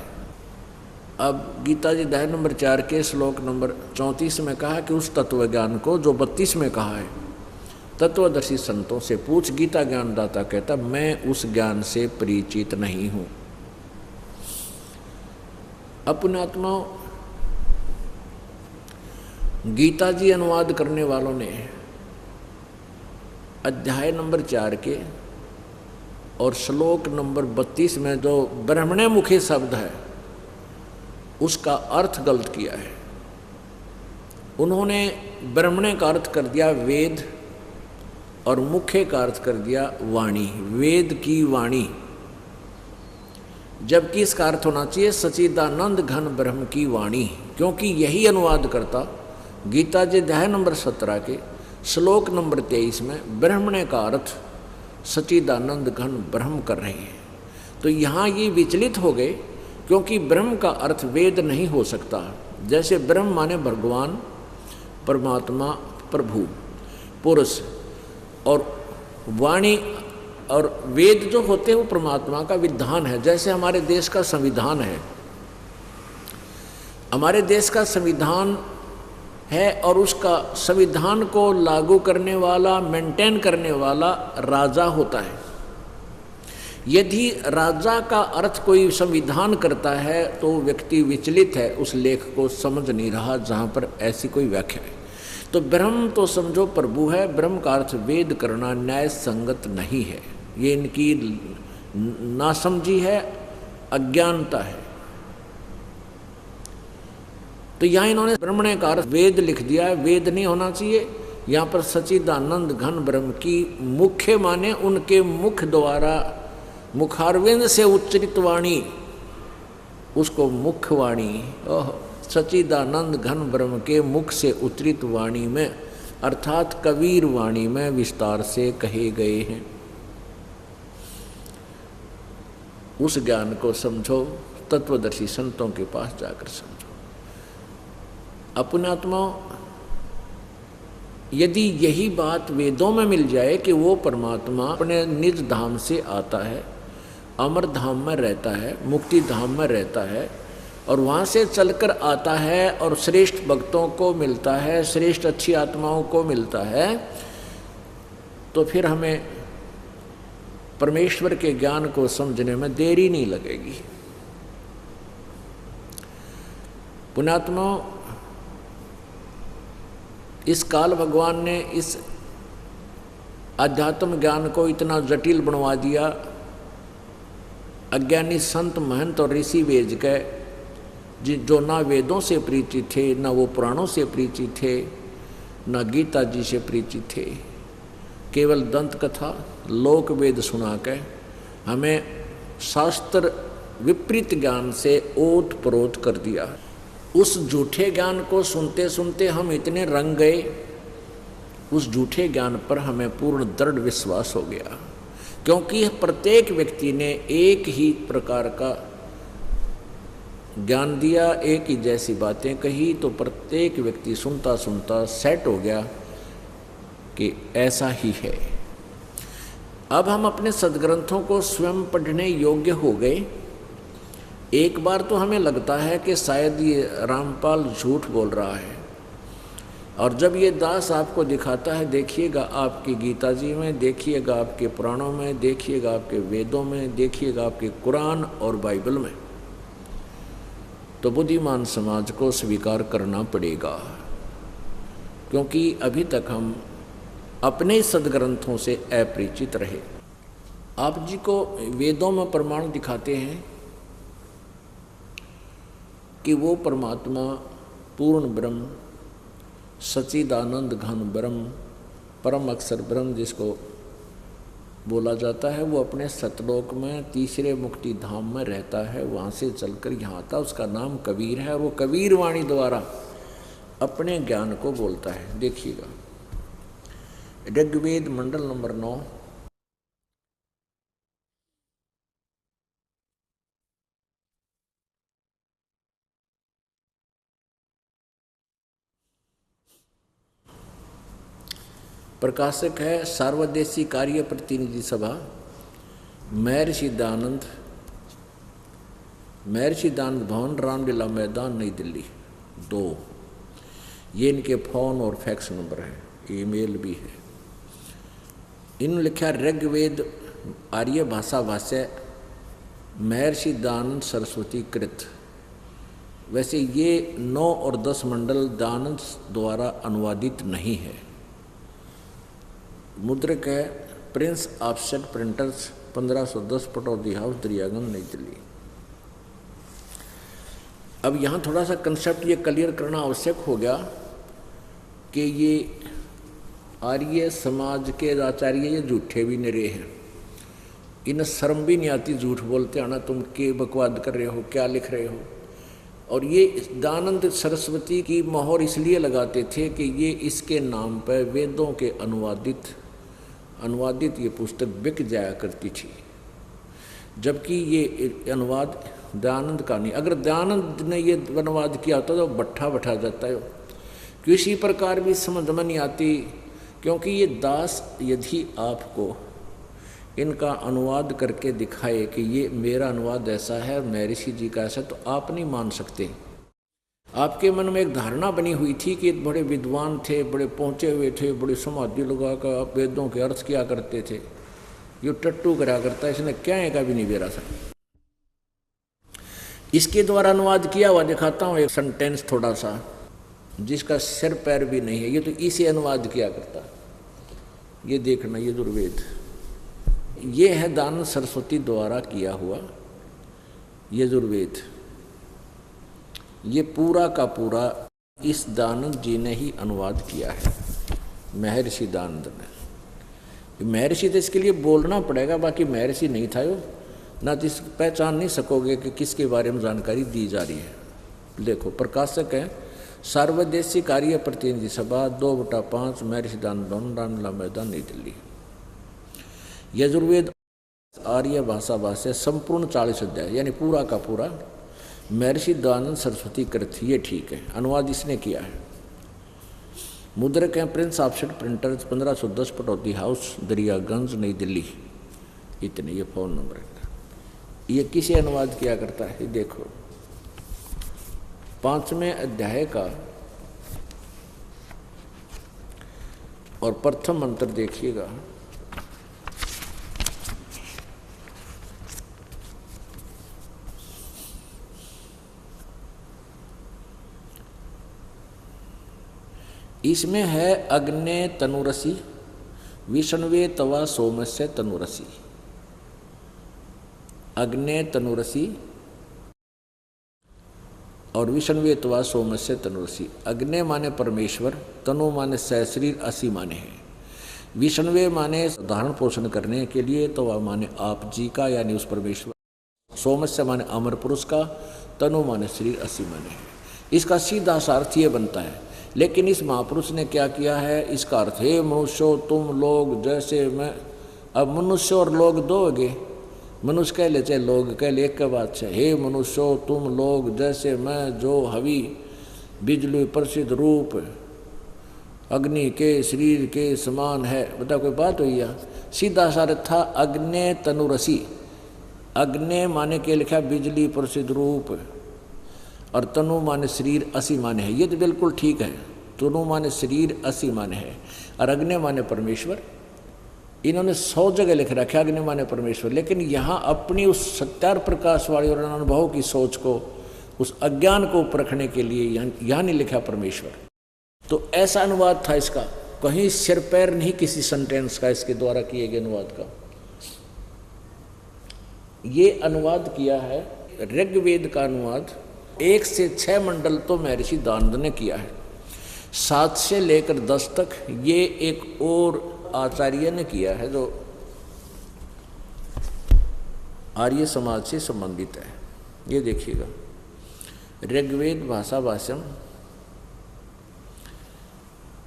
अब गीता जी अध्याय नंबर 4 के श्लोक नंबर 34 में कहा कि उस तत्व ज्ञान को जो 32 में कहा है, तत्वदर्शी संतों से पूछ, गीता ज्ञानदाता कहता मैं उस ज्ञान से परिचित नहीं हूँ। अपनात्मा गीता जी अनुवाद करने वालों ने अध्याय नंबर 4 के और श्लोक नंबर 32 में जो ब्रह्मणे मुखे शब्द है उसका अर्थ गलत किया है। उन्होंने ब्रह्मणे का अर्थ कर दिया वेद और मुखे का अर्थ कर दिया वाणी, वेद की वाणी, जबकि इसका अर्थ होना चाहिए सच्चिदानंद घन ब्रह्म की वाणी, क्योंकि यही अनुवाद करता गीता जी अध्याय नंबर 17 के श्लोक नंबर 23 में ब्रह्मणे का अर्थ सच्चिदानंद घन ब्रह्म कर रहे हैं। तो यहाँ ये विचलित हो गए, क्योंकि ब्रह्म का अर्थ वेद नहीं हो सकता। जैसे ब्रह्म माने भगवान, परमात्मा, प्रभु, पुरुष, और वाणी और वेद जो होते हैं वो परमात्मा का विधान है। जैसे हमारे देश का संविधान है, हमारे देश का संविधान है और उसका संविधान को लागू करने वाला, मेंटेन करने वाला राजा होता है। यदि राजा का अर्थ कोई संविधान करता है तो व्यक्ति विचलित है, उस लेख को समझ नहीं रहा जहाँ पर ऐसी कोई व्याख्या है। तो ब्रह्म तो समझो प्रभु है, ब्रह्म का अर्थ वेद करना न्याय संगत नहीं है, ये इनकी नासमझी है, अज्ञानता है। तो यहाँ इन्होंने ब्रह्मणे का अर्थ वेद लिख दिया है, वेद नहीं होना चाहिए। यहाँ पर सच्चिदानंद घन ब्रह्म की मुख्य माने उनके मुख द्वारा, मुखारविंद से उच्चरित वाणी, उसको मुख्य वाणी, सच्चिदानंद घन ब्रह्म के मुख से उच्चरित वाणी में, अर्थात कबीर वाणी में विस्तार से कहे गए हैं। उस ज्ञान को समझो, तत्वदर्शी संतों के पास जाकर समझो। अपने आत्मा यदि यही बात वेदों में मिल जाए कि वो परमात्मा अपने निज धाम से आता है, अमर धाम में रहता है, मुक्ति धाम में रहता है और वहाँ से चलकर आता है और श्रेष्ठ भक्तों को मिलता है, श्रेष्ठ अच्छी आत्माओं को मिलता है, तो फिर हमें परमेश्वर के ज्ञान को समझने में देरी नहीं लगेगी। पुण्यात्मा, इस काल भगवान ने इस अध्यात्म ज्ञान को इतना जटिल बनवा दिया। अज्ञानी संत महंत और ऋषि वेद के जो ना वेदों से परिचित थे, ना वो पुराणों से परिचित थे, ना गीता जी से परिचित थे, केवल दंत कथा लोक वेद सुना के हमें शास्त्र विपरीत ज्ञान से ओत प्रोत कर दिया। उस झूठे ज्ञान को सुनते सुनते हम इतने रंग गए, उस झूठे ज्ञान पर हमें पूर्ण दृढ़ विश्वास हो गया, क्योंकि प्रत्येक व्यक्ति ने एक ही प्रकार का ज्ञान दिया, एक ही जैसी बातें कही, तो प्रत्येक व्यक्ति सुनता सुनता सेट हो गया कि ऐसा ही है। अब हम अपने सदग्रंथों को स्वयं पढ़ने योग्य हो गए। एक बार तो हमें लगता है कि शायद ये रामपाल झूठ बोल रहा है, और जब ये दास आपको दिखाता है, देखिएगा आपकी गीता जी में, देखिएगा आपके पुराणों में, देखिएगा आपके वेदों में, देखिएगा आपके कुरान और बाइबल में, तो बुद्धिमान समाज को स्वीकार करना पड़ेगा, क्योंकि अभी तक हम अपने सदग्रंथों से अपरिचित रहे। आप जी को वेदों में प्रमाण दिखाते हैं कि वो परमात्मा पूर्ण ब्रह्म, सच्चिदानंद घन ब्रह्म, परम अक्षर ब्रह्म जिसको बोला जाता है, वो अपने सतलोक में तीसरे मुक्ति धाम में रहता है, वहाँ से चलकर यहाँ आता। उसका नाम कबीर है और वो कबीर वाणी द्वारा अपने ज्ञान को बोलता है। देखिएगा ऋग्वेद मंडल नंबर 9, प्रकाशक है सार्वदेशी कार्य प्रतिनिधि सभा, महर्षि दयानंद भवन, रामलीला मैदान, नई दिल्ली 2। ये इनके फ़ोन और फैक्स नंबर है, ईमेल भी है। इन्होंने लिखा ऋग्वेद आर्य भाषा भाष्य महर्षि दयानंद सरस्वती कृत। वैसे ये 9 और 10 मंडल दयानंद द्वारा अनुवादित नहीं है। मुद्रक है Prince offset printers, 1510 Pataudi house, Daryaganj, नई दिल्ली। अब यहाँ थोड़ा सा कंसेप्ट ये क्लियर करना आवश्यक हो गया कि ये आर्य समाज के आचार्य ये झूठे भी निरे हैं, इन्हें शर्म भी नहीं आती, झूठ बोलते हैं ना, तुम के बकवाद कर रहे हो, क्या लिख रहे हो। और ये दयानंद सरस्वती की मोहर इसलिए लगाते थे कि ये इसके नाम पर वेदों के अनुवादित ये पुस्तक बिक जाया करती थी, जबकि ये अनुवाद दयानंद का नहीं। अगर दयानंद ने ये अनुवाद किया होता तो भट्ठा बैठा जाता है। किसी प्रकार भी समझ में नहीं आती, क्योंकि ये दास यदि आपको इनका अनुवाद करके दिखाए कि ये मेरा अनुवाद ऐसा है, महर्षि जी का ऐसा, तो आप नहीं मान सकते। आपके मन में एक धारणा बनी हुई थी कि बड़े विद्वान थे, बड़े पहुँचे हुए थे, बड़े समाधि लगा कर वेदों के अर्थ किया करते थे। ये टट्टू करा करता है, इसने क्या है का भी नहीं बेरा था। इसके द्वारा अनुवाद किया हुआ दिखाता हूँ एक सेंटेंस थोड़ा सा, जिसका सिर पैर भी नहीं है, ये तो इसे अनुवाद किया करता। ये देखना, ये दुर्वेद, ये है दयानंद सरस्वती द्वारा किया हुआ ये दुर्वेद। ये पूरा का पूरा इस दयानंद जी ने ही अनुवाद किया है, महर्षि दयानंद ने। महर्षि तो इसके लिए बोलना पड़ेगा, बाकी महर्षि नहीं था यो, ना तो पहचान नहीं सकोगे कि किसके बारे में जानकारी दी जा रही है। देखो प्रकाशक है सार्वदेशी कार्य प्रतिनिधि सभा, 2/5, महर्षि दयानंद भवन, रामलीला मैदान, नई दिल्ली। यजुर्वेद आर्य भाषा भाष्य संपूर्ण 40 अध्याय, यानी पूरा का पूरा महर्षि दयानंद सरस्वती कृत। ये ठीक है, अनुवाद इसने किया है। मुद्रक हैं Prince offset printers 1510 Pataudi house Daryaganj नई दिल्ली। इतने ये फ़ोन नंबर है। ये किसे अनुवाद किया करता है? देखो 5वें अध्याय का और प्रथम मंत्र देखिएगा। इसमें है अग्ने तनुरसी विष्णवे तवा सोमस्य तनुरसी। अग्ने तनुरसी और विष्णवे तवा सोमस्य तनुरसी। अग्ने माने परमेश्वर, तनु माने सहशरीर, असी माने है। विष्णवे माने धारण पोषण करने के लिए, तवा माने आप जी का यानी उस परमेश्वर, सोमस्य माने अमर पुरुष का, तनु माने शरीर, असी माने है। इसका सीधा सा अर्थ ये बनता है। लेकिन इस महापुरुष ने क्या किया है? इसका अर्थ हे मनुष्यों तुम लोग जैसे मैं। अब मनुष्य और लोग दो हो गए, मनुष्य कह ले चाहे लोग कह ले, एक के बात है। हे मनुष्यों तुम लोग जैसे मैं, जो हवि बिजली प्रसिद्ध रूप अग्नि के शरीर के समान है। बता कोई बात हुई या? सीधा सा अर्थ था अग्ने तनुरसी। अग्ने माने के लिखा बिजली प्रसिद्ध रूप और तनु माने शरीर, असी माने है। ये तो बिल्कुल ठीक है। तनु माने शरीर, असी माने है और अग्नि माने परमेश्वर। इन्होंने 100 जगह लिख रखा अग्नि माने परमेश्वर, लेकिन यहाँ अपनी उस सत्यार प्रकाश वाली और अनुभव की सोच को, उस अज्ञान को परखने के लिए यहाँ नहीं लिखा परमेश्वर। तो ऐसा अनुवाद था इसका, कहीं सिर पैर नहीं किसी सेंटेंस का इसके द्वारा किए गए अनुवाद का। ये अनुवाद किया है ऋग्वेद का अनुवाद 1 से 6 मंडल तो महर्षि दानंद ने किया है। 7 से लेकर 10 तक ये एक और आचार्य ने किया है जो आर्य समाज से संबंधित है। ये देखिएगा ऋग्वेद भाषा भाष्यम,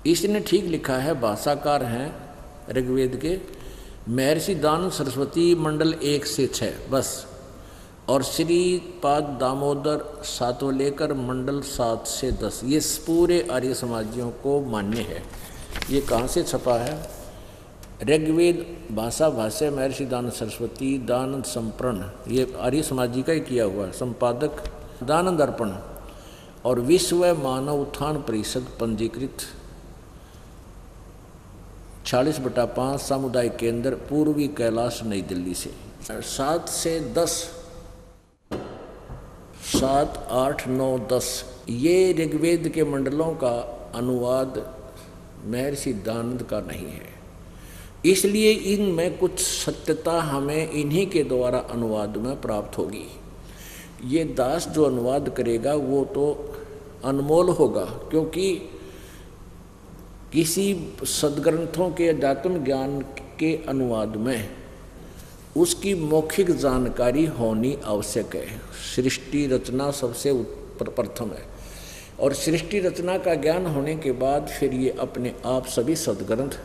इसने ठीक लिखा है। भाषाकार हैं ऋग्वेद के महर्षि दानंद सरस्वती, मंडल 1 से 6 बस। और श्रीपाद दामोदर 7 लेकर मंडल 7 से 10, ये पूरे आर्य समाजियों को मान्य है। ये कहाँ से छपा है? ऋग्वेद भाषा भाष्य महर्षि दानंद सरस्वती, दानंद संप्रण, ये आर्य समाजी का ही किया हुआ है। संपादक दानंद अर्पण और विश्व मानव उत्थान परिषद पंजीकृत 40/5 सामुदायिक केंद्र पूर्वी कैलाश नई दिल्ली से। 7 से 10, 7, 8, 9, 10 ये ऋग्वेद के मंडलों का अनुवाद महर्षि दानंद का नहीं है। इसलिए इनमें कुछ सत्यता हमें इन्हीं के द्वारा अनुवाद में प्राप्त होगी। ये दास जो अनुवाद करेगा वो तो अनमोल होगा, क्योंकि किसी सदग्रंथों के अध्यात्म ज्ञान के अनुवाद में उसकी मौखिक जानकारी होनी आवश्यक है। सृष्टि रचना सबसे प्रथम है और सृष्टि रचना का ज्ञान होने के बाद फिर ये अपने आप सभी सदग्रंथ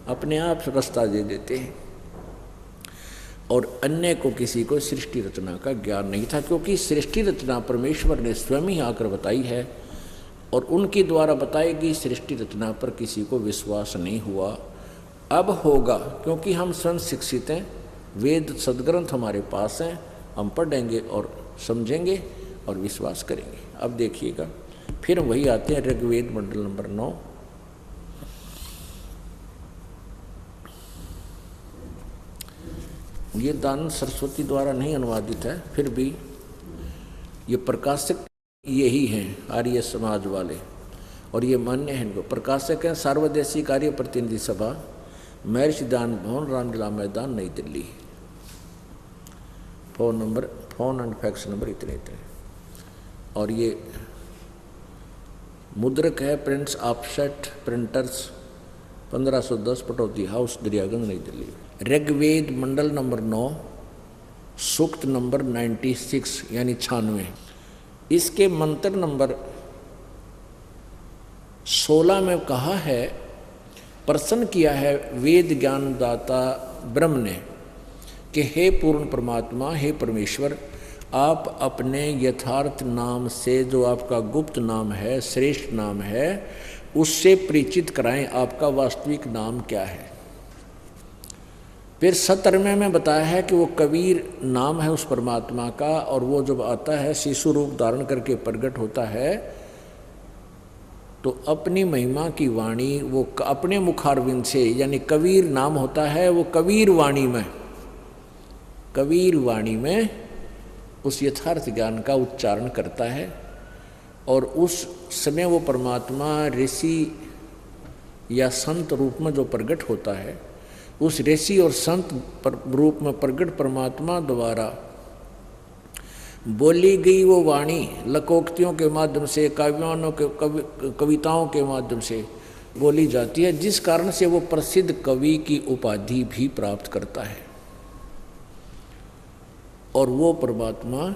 अपने आप रास्ता दे देते हैं। और अन्य को किसी को सृष्टि रचना का ज्ञान नहीं था, क्योंकि सृष्टि रचना परमेश्वर ने स्वयं ही आकर बताई है और उनके द्वारा बताई गई सृष्टि रचना पर किसी को विश्वास नहीं हुआ। अब होगा, क्योंकि हम स्वयं शिक्षित हैं, वेद सदग्रंथ हमारे पास हैं, हम पढ़ेंगे और समझेंगे और विश्वास करेंगे। अब देखिएगा फिर वही आते हैं ऋग्वेद मंडल नंबर 9। ये दानंद सरस्वती द्वारा नहीं अनुवादित है, फिर भी ये प्रकाशक यही हैं आर्य समाज वाले और ये मान्य है इनको। प्रकाशक हैं सार्वदेशी कार्य प्रतिनिधि सभा, महर्षि दान भवन, रामलीला मैदान, नई Delhi. Phone and fax number इतने। और ये मुद्रक है prints offset printers 1510 Pataudi house Daryaganj नई दिल्ली। ऋग्वेद मंडल नंबर 9 सूक्त नंबर 96 यानी 96। इसके मंत्र नंबर 16 में कहा है, प्रश्न किया है वेद ज्ञानदाता ब्रह्म ने कि हे पूर्ण परमात्मा, हे परमेश्वर, आप अपने यथार्थ नाम से, जो आपका गुप्त नाम है, श्रेष्ठ नाम है, उससे परिचित कराएं आपका वास्तविक नाम क्या है। फिर 17वें में बताया है कि वो कबीर नाम है उस परमात्मा का, और वो जब आता है शिशु रूप धारण करके प्रकट होता है तो अपनी महिमा की वाणी वो अपने मुखारविंद से, यानी कबीर नाम होता है, वो कबीर वाणी में उस यथार्थ ज्ञान का उच्चारण करता है। और उस समय वो परमात्मा ऋषि या संत रूप में जो प्रकट होता है, उस ऋषि और संत रूप में प्रकट परमात्मा द्वारा बोली गई वो वाणी लोकोक्तियों के माध्यम से, काव्यों के कविताओं के माध्यम से बोली जाती है, जिस कारण से वो प्रसिद्ध कवि की उपाधि भी प्राप्त करता है। और वो परमात्मा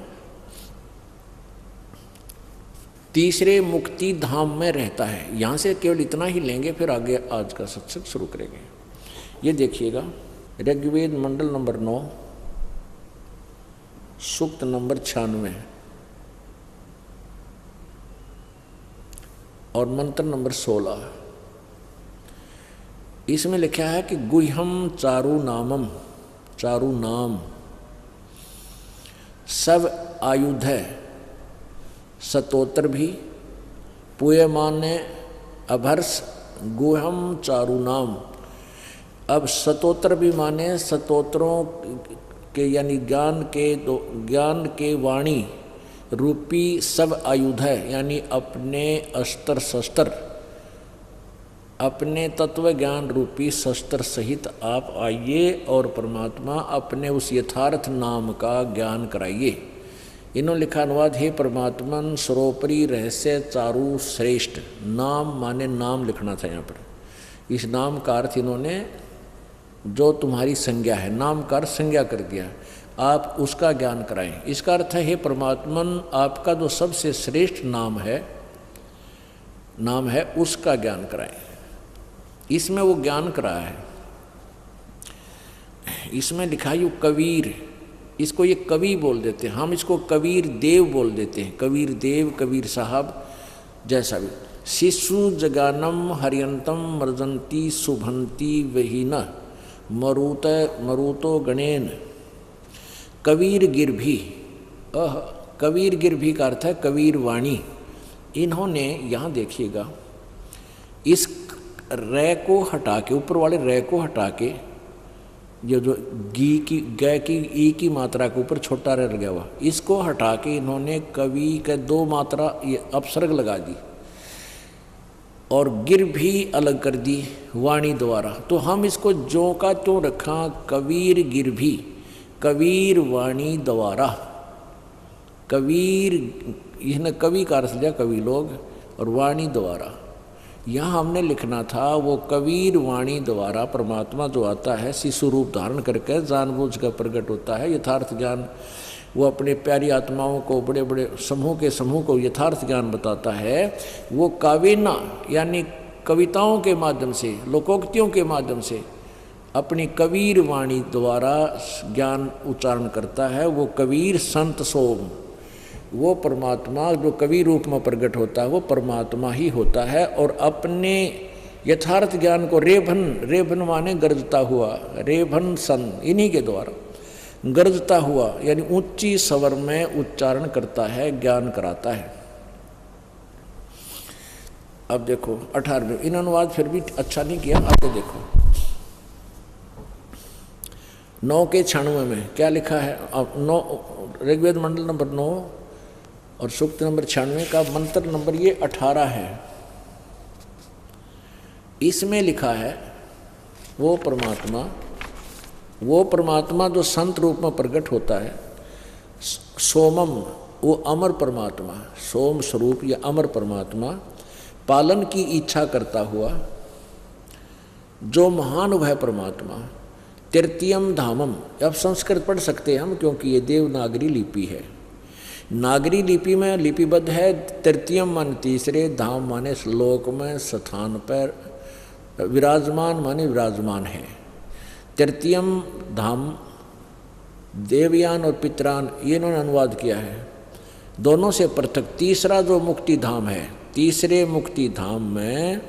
तीसरे मुक्ति धाम में रहता है। यहाँ से केवल इतना ही लेंगे, फिर आगे आज का सत्संग शुरू करेंगे। ये देखिएगा, ऋग्वेद मंडल नंबर 9 सूक्त नंबर 96 और मंत्र नंबर 16। इसमें लिखा है कि गुह्यम चारु नामम, चारु नाम सब आयुध है, स्तोत्र भी पूयमाने अभर्ष गुह्यम चारु नाम। अब स्तोत्र भी माने स्तोत्रों के यानी ज्ञान के वाणी रूपी सब आयुध है, यानी अपने अस्त्र शस्त्र, अपने तत्व ज्ञान रूपी शस्त्र सहित आप आइए और परमात्मा अपने उस यथार्थ नाम का ज्ञान कराइए। इन्होंने लिखा अनुवाद, हे परमात्मन सर्वोपरि रहस्य चारु श्रेष्ठ। नाम माने नाम लिखना था यहाँ पर। इस नाम का अर्थ इन्होंने जो तुम्हारी संज्ञा है, नाम का अर्थ संज्ञा कर दिया, आप उसका ज्ञान कराएं। इसका अर्थ है, हे परमात्मन आपका जो सबसे श्रेष्ठ नाम है उसका ज्ञान कराएं। इसमें वो ज्ञान कराया है। इसमें लिखा है कबीर, इसको ये कवि बोल देते हैं, हम इसको कबीर देव बोल देते हैं, कबीर देव, कबीर साहब जैसा भी। शिशु जगानम हरियंतम मर्जंती शुभंती वहीन मरुतो गणेन कबीर गिरभी। कबीर गिरभी का अर्थ है कबीर वाणी। इन्होंने यहाँ देखिएगा, इस रै को हटा के, ऊपर वाले रै को हटा के, ये जो ग की ई की मात्रा के ऊपर छोटा रै लगा हुआ, इसको हटा के इन्होंने कवि के 2 मात्रा ये अपसर्ग लगा दी और गिर भी अलग कर दी वाणी द्वारा। तो हम इसको जो का त्यों रखा, कबीर गिर भी, कबीर वाणी द्वारा। कबीर इसने कवि का अर्थ लिया, कवि लोग, और वाणी द्वारा। यहाँ हमने लिखना था वो कबीर वाणी द्वारा परमात्मा जो आता है शिशु रूप धारण करके जानबूझ कर प्रकट होता है यथार्थ ज्ञान। वो अपने प्यारी आत्माओं को, बड़े बड़े समूह को यथार्थ ज्ञान बताता है। वो कावेना यानी कविताओं के माध्यम से, लोकोक्तियों के माध्यम से अपनी कबीर वाणी द्वारा ज्ञान उच्चारण करता है। वो कबीर संत सोम, वो परमात्मा जो कवि रूप में प्रकट होता है वो परमात्मा ही होता है। और अपने यथार्थ ज्ञान को रेभन माने गरजता हुआ, रेभन सन, इन्हीं के द्वारा गरजता हुआ यानी ऊंची स्वर में उच्चारण करता है, ज्ञान कराता है। अब देखो 18वें, इन अनुवाद फिर भी अच्छा नहीं किया, आगे देखो 9 के 96 में क्या लिखा है। अब 9 ऋग्वेद मंडल नंबर 9 और सूक्त नंबर 96 का मंत्र नंबर ये 18 है। इसमें लिखा है वो परमात्मा जो संत रूप में प्रकट होता है, सोमम, वो अमर परमात्मा, सोम स्वरूप या अमर परमात्मा, पालन की इच्छा करता हुआ जो महान वह परमात्मा, तृतीयम धामम। अब संस्कृत पढ़ सकते हैं हम क्योंकि ये देवनागरी लिपि है। नागरी लिपि में लिपिबद्ध है। तृतीयम मान तीसरे, धाम माने श्लोक में स्थान पर, विराजमान माने विराजमान है। तृतीयम धाम, देवयान और पितरान, ये इन्होंने अनुवाद किया है। दोनों से पृथक तीसरा जो मुक्ति धाम है तीसरे मुक्ति धाम में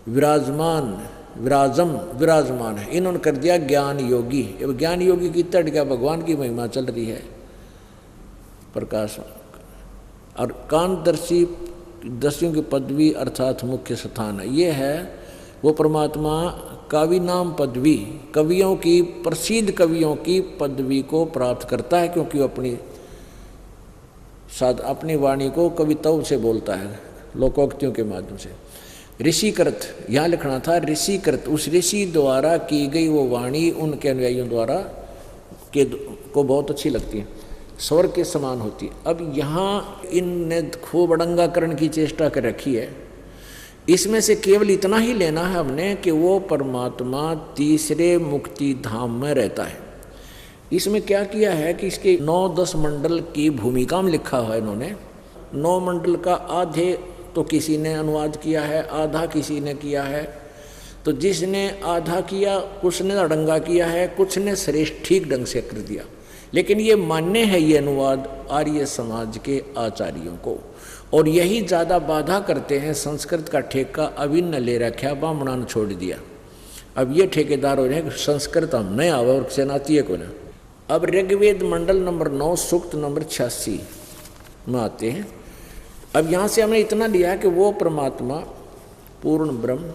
विराजमान है। इन्होंने कर दिया ज्ञान योगी। अब ज्ञान योगी की तट क्या भगवान की महिमा चल रही है, प्रकाश। और कांतदर्शी दर्शियों की पदवी अर्थात मुख्य स्थान है, ये है वो परमात्मा कवि नाम पदवी, कवियों की, प्रसिद्ध कवियों की पदवी को प्राप्त करता है, क्योंकि वो अपनी वाणी को कविताओं से बोलता है, लोकोक्तियों के माध्यम से। ऋषिकृत, यहाँ लिखना था ऋषिकृत, उस ऋषि द्वारा की गई वो वाणी उनके अनुयायियों द्वारा को बहुत अच्छी लगती है, स्वर्ग के समान होती है। अब यहाँ इनने खूब अड़ंगाकरण की चेष्टा कर रखी है। इसमें से केवल इतना ही लेना है हमने कि वो परमात्मा तीसरे मुक्ति धाम में रहता है। इसमें क्या किया है कि इसके 9-10 मंडल की भूमिका में लिखा हुआ है इन्होंने। 9 मंडल का आधे तो किसी ने अनुवाद किया है, आधा किसी ने किया है। तो जिसने आधा किया कुछ ने अड़ंगा किया है, कुछ ने श्रेष्ठ ठीक ढंग से कर दिया। लेकिन ये मान्य है ये अनुवाद आर्य समाज के आचार्यों को, और यही ज़्यादा बाधा करते हैं। संस्कृत का ठेका अभिन्न ले रखा, ब्राह्मणों ने छोड़ दिया। अब ये ठेकेदार हो रहे हैं कि संस्कृत हम नहीं आवे और सेनाती है को ना। अब ऋग्वेद मंडल नंबर 9 सूक्त नंबर 86 में आते हैं। अब यहाँ से हमने इतना लिया कि वो परमात्मा पूर्ण ब्रह्म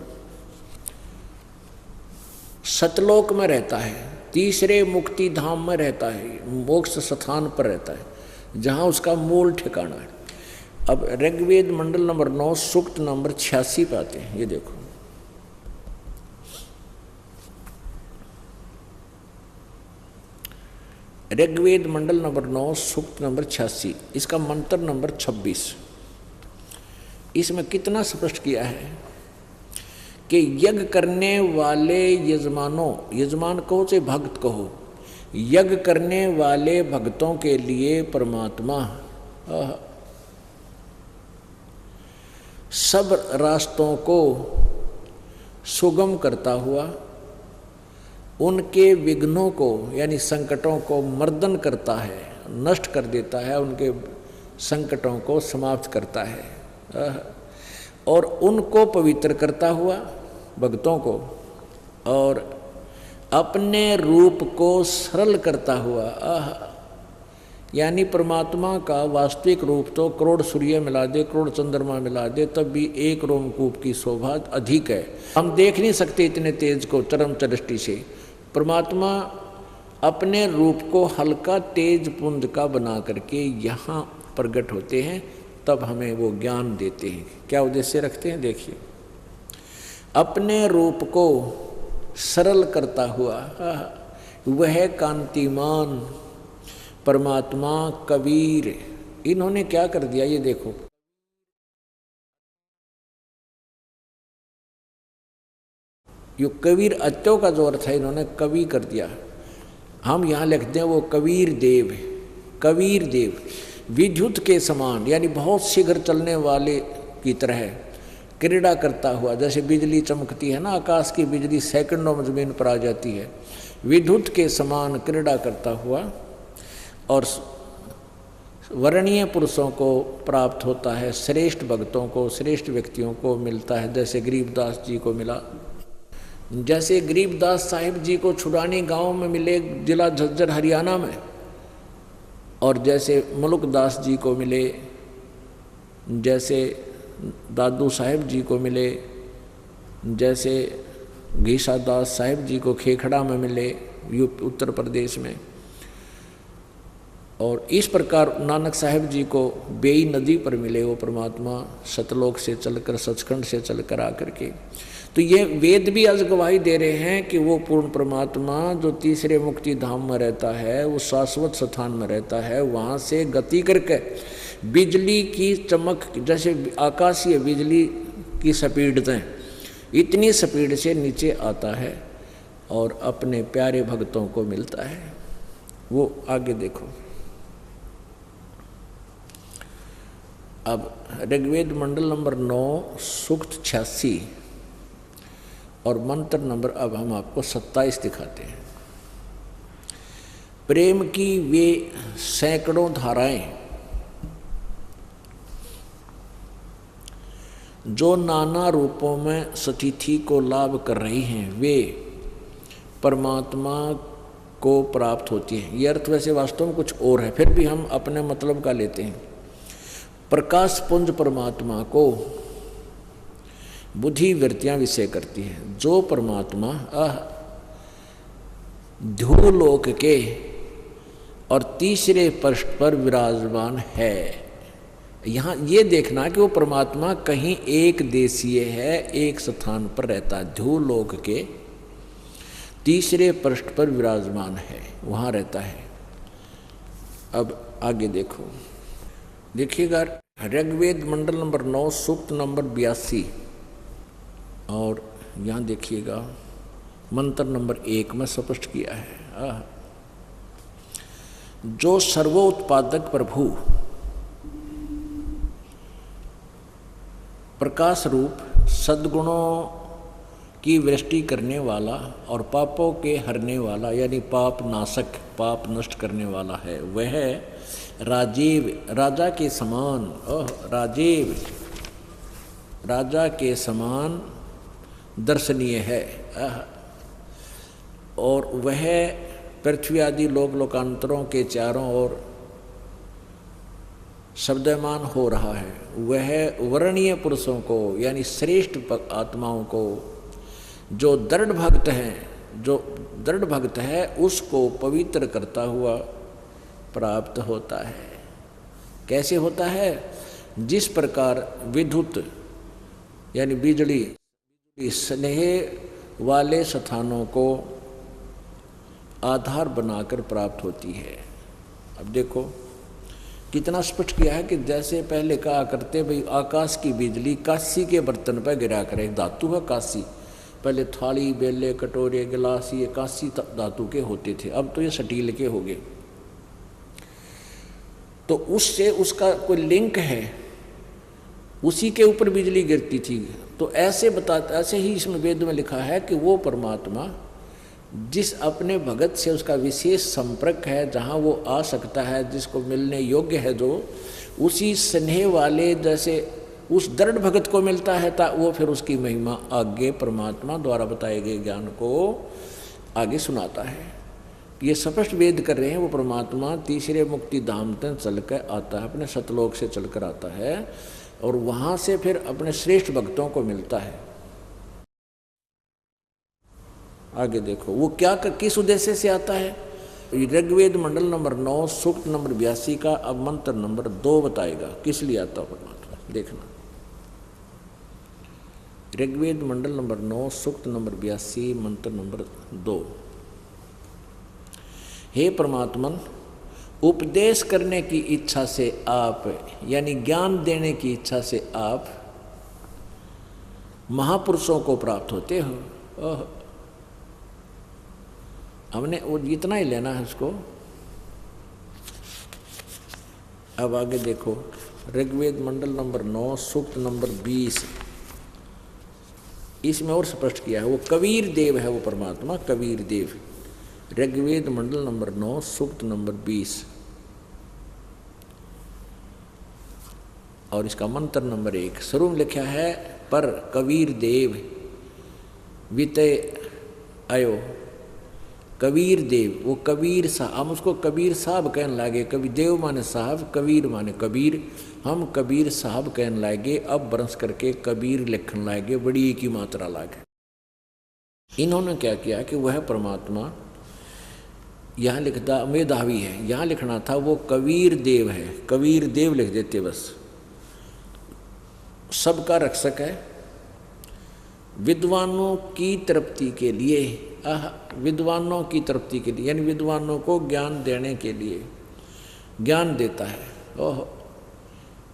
सतलोक में रहता है, तीसरे मुक्ति धाम में रहता है, मोक्ष स्थान पर रहता है, जहाँ उसका मूल ठिकाना है। अब ऋग्वेद मंडल नंबर 9 सूक्त नंबर 86 पे आते हैं। ये देखो, ऋग्वेद मंडल नंबर 9 सूक्त नंबर 86, इसका मंत्र नंबर 26। इसमें कितना स्पष्ट किया है कि यज्ञ करने वाले यजमानों, यजमान कहो चाहे भक्त कहो, यज्ञ करने वाले भक्तों के लिए परमात्मा सब रास्तों को सुगम करता हुआ उनके विघ्नों को यानी संकटों को मर्दन करता है, नष्ट कर देता है, उनके संकटों को समाप्त करता है, और उनको पवित्र करता हुआ भक्तों को, और अपने रूप को सरल करता हुआ। यानी परमात्मा का वास्तविक रूप तो करोड़ सूर्य मिला दे, करोड़ चंद्रमा मिला दे, तब भी एक रोमकूप की शोभा अधिक है। हम देख नहीं सकते इतने तेज को चरम दृष्टि से। परमात्मा अपने रूप को हल्का तेज पुंज का बना करके यहाँ प्रकट होते हैं, तब हमें वो ज्ञान देते हैं। क्या उद्देश्य रखते हैं देखिए, अपने रूप को सरल करता हुआ वह कांतिमान परमात्मा कबीर। इन्होंने क्या कर दिया ये देखो, यो कबीर अत्यों का जो अर्थ है इन्होंने कवि कर दिया। हम यहाँ लिखते हैं वो कबीर देव, कबीर देव विद्युत के समान, यानी बहुत शीघ्र चलने वाले की तरह क्रीड़ा करता हुआ। जैसे बिजली चमकती है ना, आकाश की बिजली सेकंडों में जमीन पर आ जाती है, विद्युत के समान क्रीड़ा करता हुआ और वर्णीय पुरुषों को प्राप्त होता है, श्रेष्ठ भक्तों को, श्रेष्ठ व्यक्तियों को मिलता है। जैसे गरीबदास जी को मिला, जैसे गरीबदास साहिब जी को छुड़ानी गांव में मिले जिला झज्जर हरियाणा में, और जैसे मुल्कदास जी को मिले, जैसे दादू साहिब जी को मिले, जैसे घीसा दास साहिब जी को खेखड़ा में मिले उत्तर प्रदेश में, और इस प्रकार नानक साहिब जी को बेई नदी पर मिले वो परमात्मा सतलोक से चलकर, सचखंड से चलकर आकर के। तो ये वेद भी आज गवाही दे रहे हैं कि वो पूर्ण परमात्मा जो तीसरे मुक्ति धाम में रहता है, वो शाश्वत स्थान में रहता है, वहाँ से गति करके बिजली की चमक, जैसे आकाशीय बिजली की स्पीड इतनी स्पीड से नीचे आता है और अपने प्यारे भक्तों को मिलता है। वो आगे देखो, अब ऋग्वेद मंडल नंबर 9 सूक्त 86 और मंत्र नंबर अब हम आपको 27 दिखाते हैं। प्रेम की वे सैकड़ों धाराएं जो नाना रूपों में स्थिति को लाभ कर रही हैं वे परमात्मा को प्राप्त होती हैं। ये अर्थ वैसे वास्तव में कुछ और है, फिर भी हम अपने मतलब का लेते हैं। प्रकाश पुंज परमात्मा को बुद्धि वृत्तियां विषय करती है। जो परमात्मा ध्रुवलोक के और तीसरे पृष्ठ पर विराजमान है। यहाँ ये देखना कि वो परमात्मा कहीं एक देशीय है, एक स्थान पर रहता है, ध्रुवलोक के तीसरे पृष्ठ पर विराजमान है, वहाँ रहता है। अब आगे देखो, देखिएगा ऋग्वेद मंडल नंबर 9 सूक्त नंबर 82 और यहाँ देखिएगा मंत्र नंबर 1 में स्पष्ट किया है। जो सर्वोत्पादक प्रभु प्रकाश रूप सद्गुणों की वृष्टि करने वाला और पापों के हरने वाला यानी पाप नाशक, पाप नष्ट करने वाला है, वह राजीव राजा के समान, राजीव राजा के समान दर्शनीय है। और वह पृथ्वी आदि लोक लोकांतरों के चारों ओर शब्दमान हो रहा है। वह वर्णीय पुरुषों को यानी श्रेष्ठ आत्माओं को जो दृढ़ भक्त हैं, जो दृढ़ भक्त है उसको पवित्र करता हुआ प्राप्त होता है। कैसे होता है? जिस प्रकार विद्युत यानी बिजली स्नेह वाले स्थानों को आधार बनाकर प्राप्त होती है। अब देखो कितना स्पष्ट किया है कि जैसे पहले कहा करते भाई आकाश की बिजली कांसी के बर्तन पर गिरा करे, धातु है कांसी, पहले थाली बेले कटोरे गिलास ये कांसी धातु के होते थे, अब तो ये स्टील के हो गए। तो उससे उसका कोई लिंक है, उसी के ऊपर बिजली गिरती थी। तो ऐसे ही इसमें वेद में लिखा है कि वो परमात्मा जिस अपने भगत से उसका विशेष संपर्क है, जहाँ वो आ सकता है, जिसको मिलने योग्य है, जो उसी स्नेह वाले जैसे उस दृढ़ भगत को मिलता है, वो फिर उसकी महिमा आगे परमात्मा द्वारा बताए गए ज्ञान को आगे सुनाता है। ये स्पष्ट वेद कर रहे हैं, वो परमात्मा तीसरे मुक्ति धाम तक चल कर आता है, अपने सतलोक से चलकर आता है और वहाँ से फिर अपने श्रेष्ठ भक्तों को मिलता है। आगे देखो वो क्या किस उद्देश्य से आता है। ऋग्वेद मंडल नंबर 9 सूक्त नंबर 82 का अब मंत्र नंबर 2 बताएगा किस लिए आता है परमात्मा। देखना ऋग्वेद मंडल नंबर 9 सूक्त नंबर 82 मंत्र नंबर 2। हे परमात्मन, उपदेश करने की इच्छा से आप यानी ज्ञान देने की इच्छा से आप महापुरुषों को प्राप्त होते हो। हमने वो इतना ही लेना है उसको। अब आगे देखो ऋग्वेद मंडल नंबर 9 सूक्त नंबर 20, इसमें और स्पष्ट किया है। वो कबीर देव है, वो परमात्मा कबीर देव। ऋग्वेद मंडल नंबर 9 सूक्त नंबर 20 और इसका मंत्र नंबर 1 शुरू में लिखा है पर कबीर देव विते आयो। कबीर देव वो कबीर साहब, हम उसको कबीर साहब कहने लगे। कबीर देव माने साहब, कबीर माने कबीर, हम कबीर साहब कहने लगे। अब बरस करके कबीर लिखने लगे, बड़ी की मात्रा लागे। इन्होंने क्या किया कि वह परमात्मा यहाँ लिखता मेधावी है, यहाँ लिखना था वो कबीर देव है, कबीर देव लिख देते बस। सबका रक्षक है, विद्वानों की तृप्ति के लिए, विद्वानों की तृप्ति के लिए यानी विद्वानों को ज्ञान देने के लिए ज्ञान देता है। ओह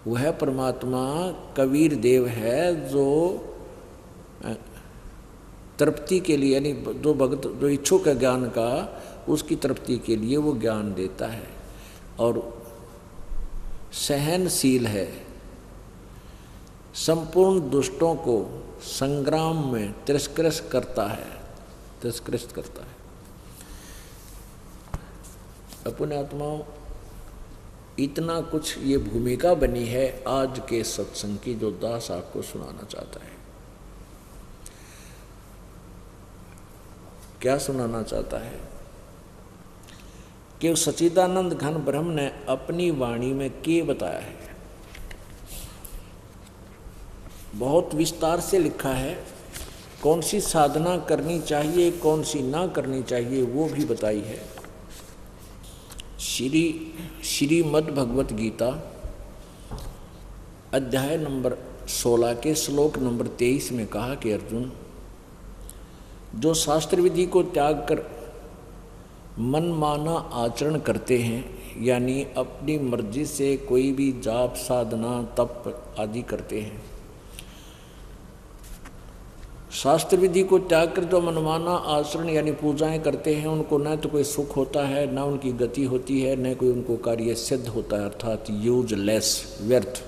वह परमात्मा कबीर देव है जो तृप्ति के लिए यानी जो भक्त जो इच्छुक है ज्ञान का, उसकी तृप्ति के लिए वो ज्ञान देता है और सहनशील है, संपूर्ण दुष्टों को संग्राम में तिरस्कृत करता है। अपने आत्माओं इतना कुछ ये भूमिका बनी है आज के सत्संग की, जो दास आपको सुनाना चाहता है। क्या सुनाना चाहता है कि सच्चिदानंद घन ब्रह्म ने अपनी वाणी में के बताया है। बहुत विस्तार से लिखा है, कौन सी साधना करनी चाहिए कौन सी ना करनी चाहिए वो भी बताई है। श्रीमद् भगवत गीता अध्याय नंबर 16 के श्लोक नंबर 23 में कहा कि अर्जुन, जो शास्त्र विधि को त्याग कर मनमाना आचरण करते हैं, यानी अपनी मर्जी से कोई भी जाप साधना तप आदि करते हैं, शास्त्र विधि को त्याग कर जो मनमाना आचरण यानी पूजाएं करते हैं, उनको न तो कोई सुख होता है, न उनकी गति होती है, न कोई उनको कार्य सिद्ध होता है, अर्थात यूजलेस, व्यर्थ।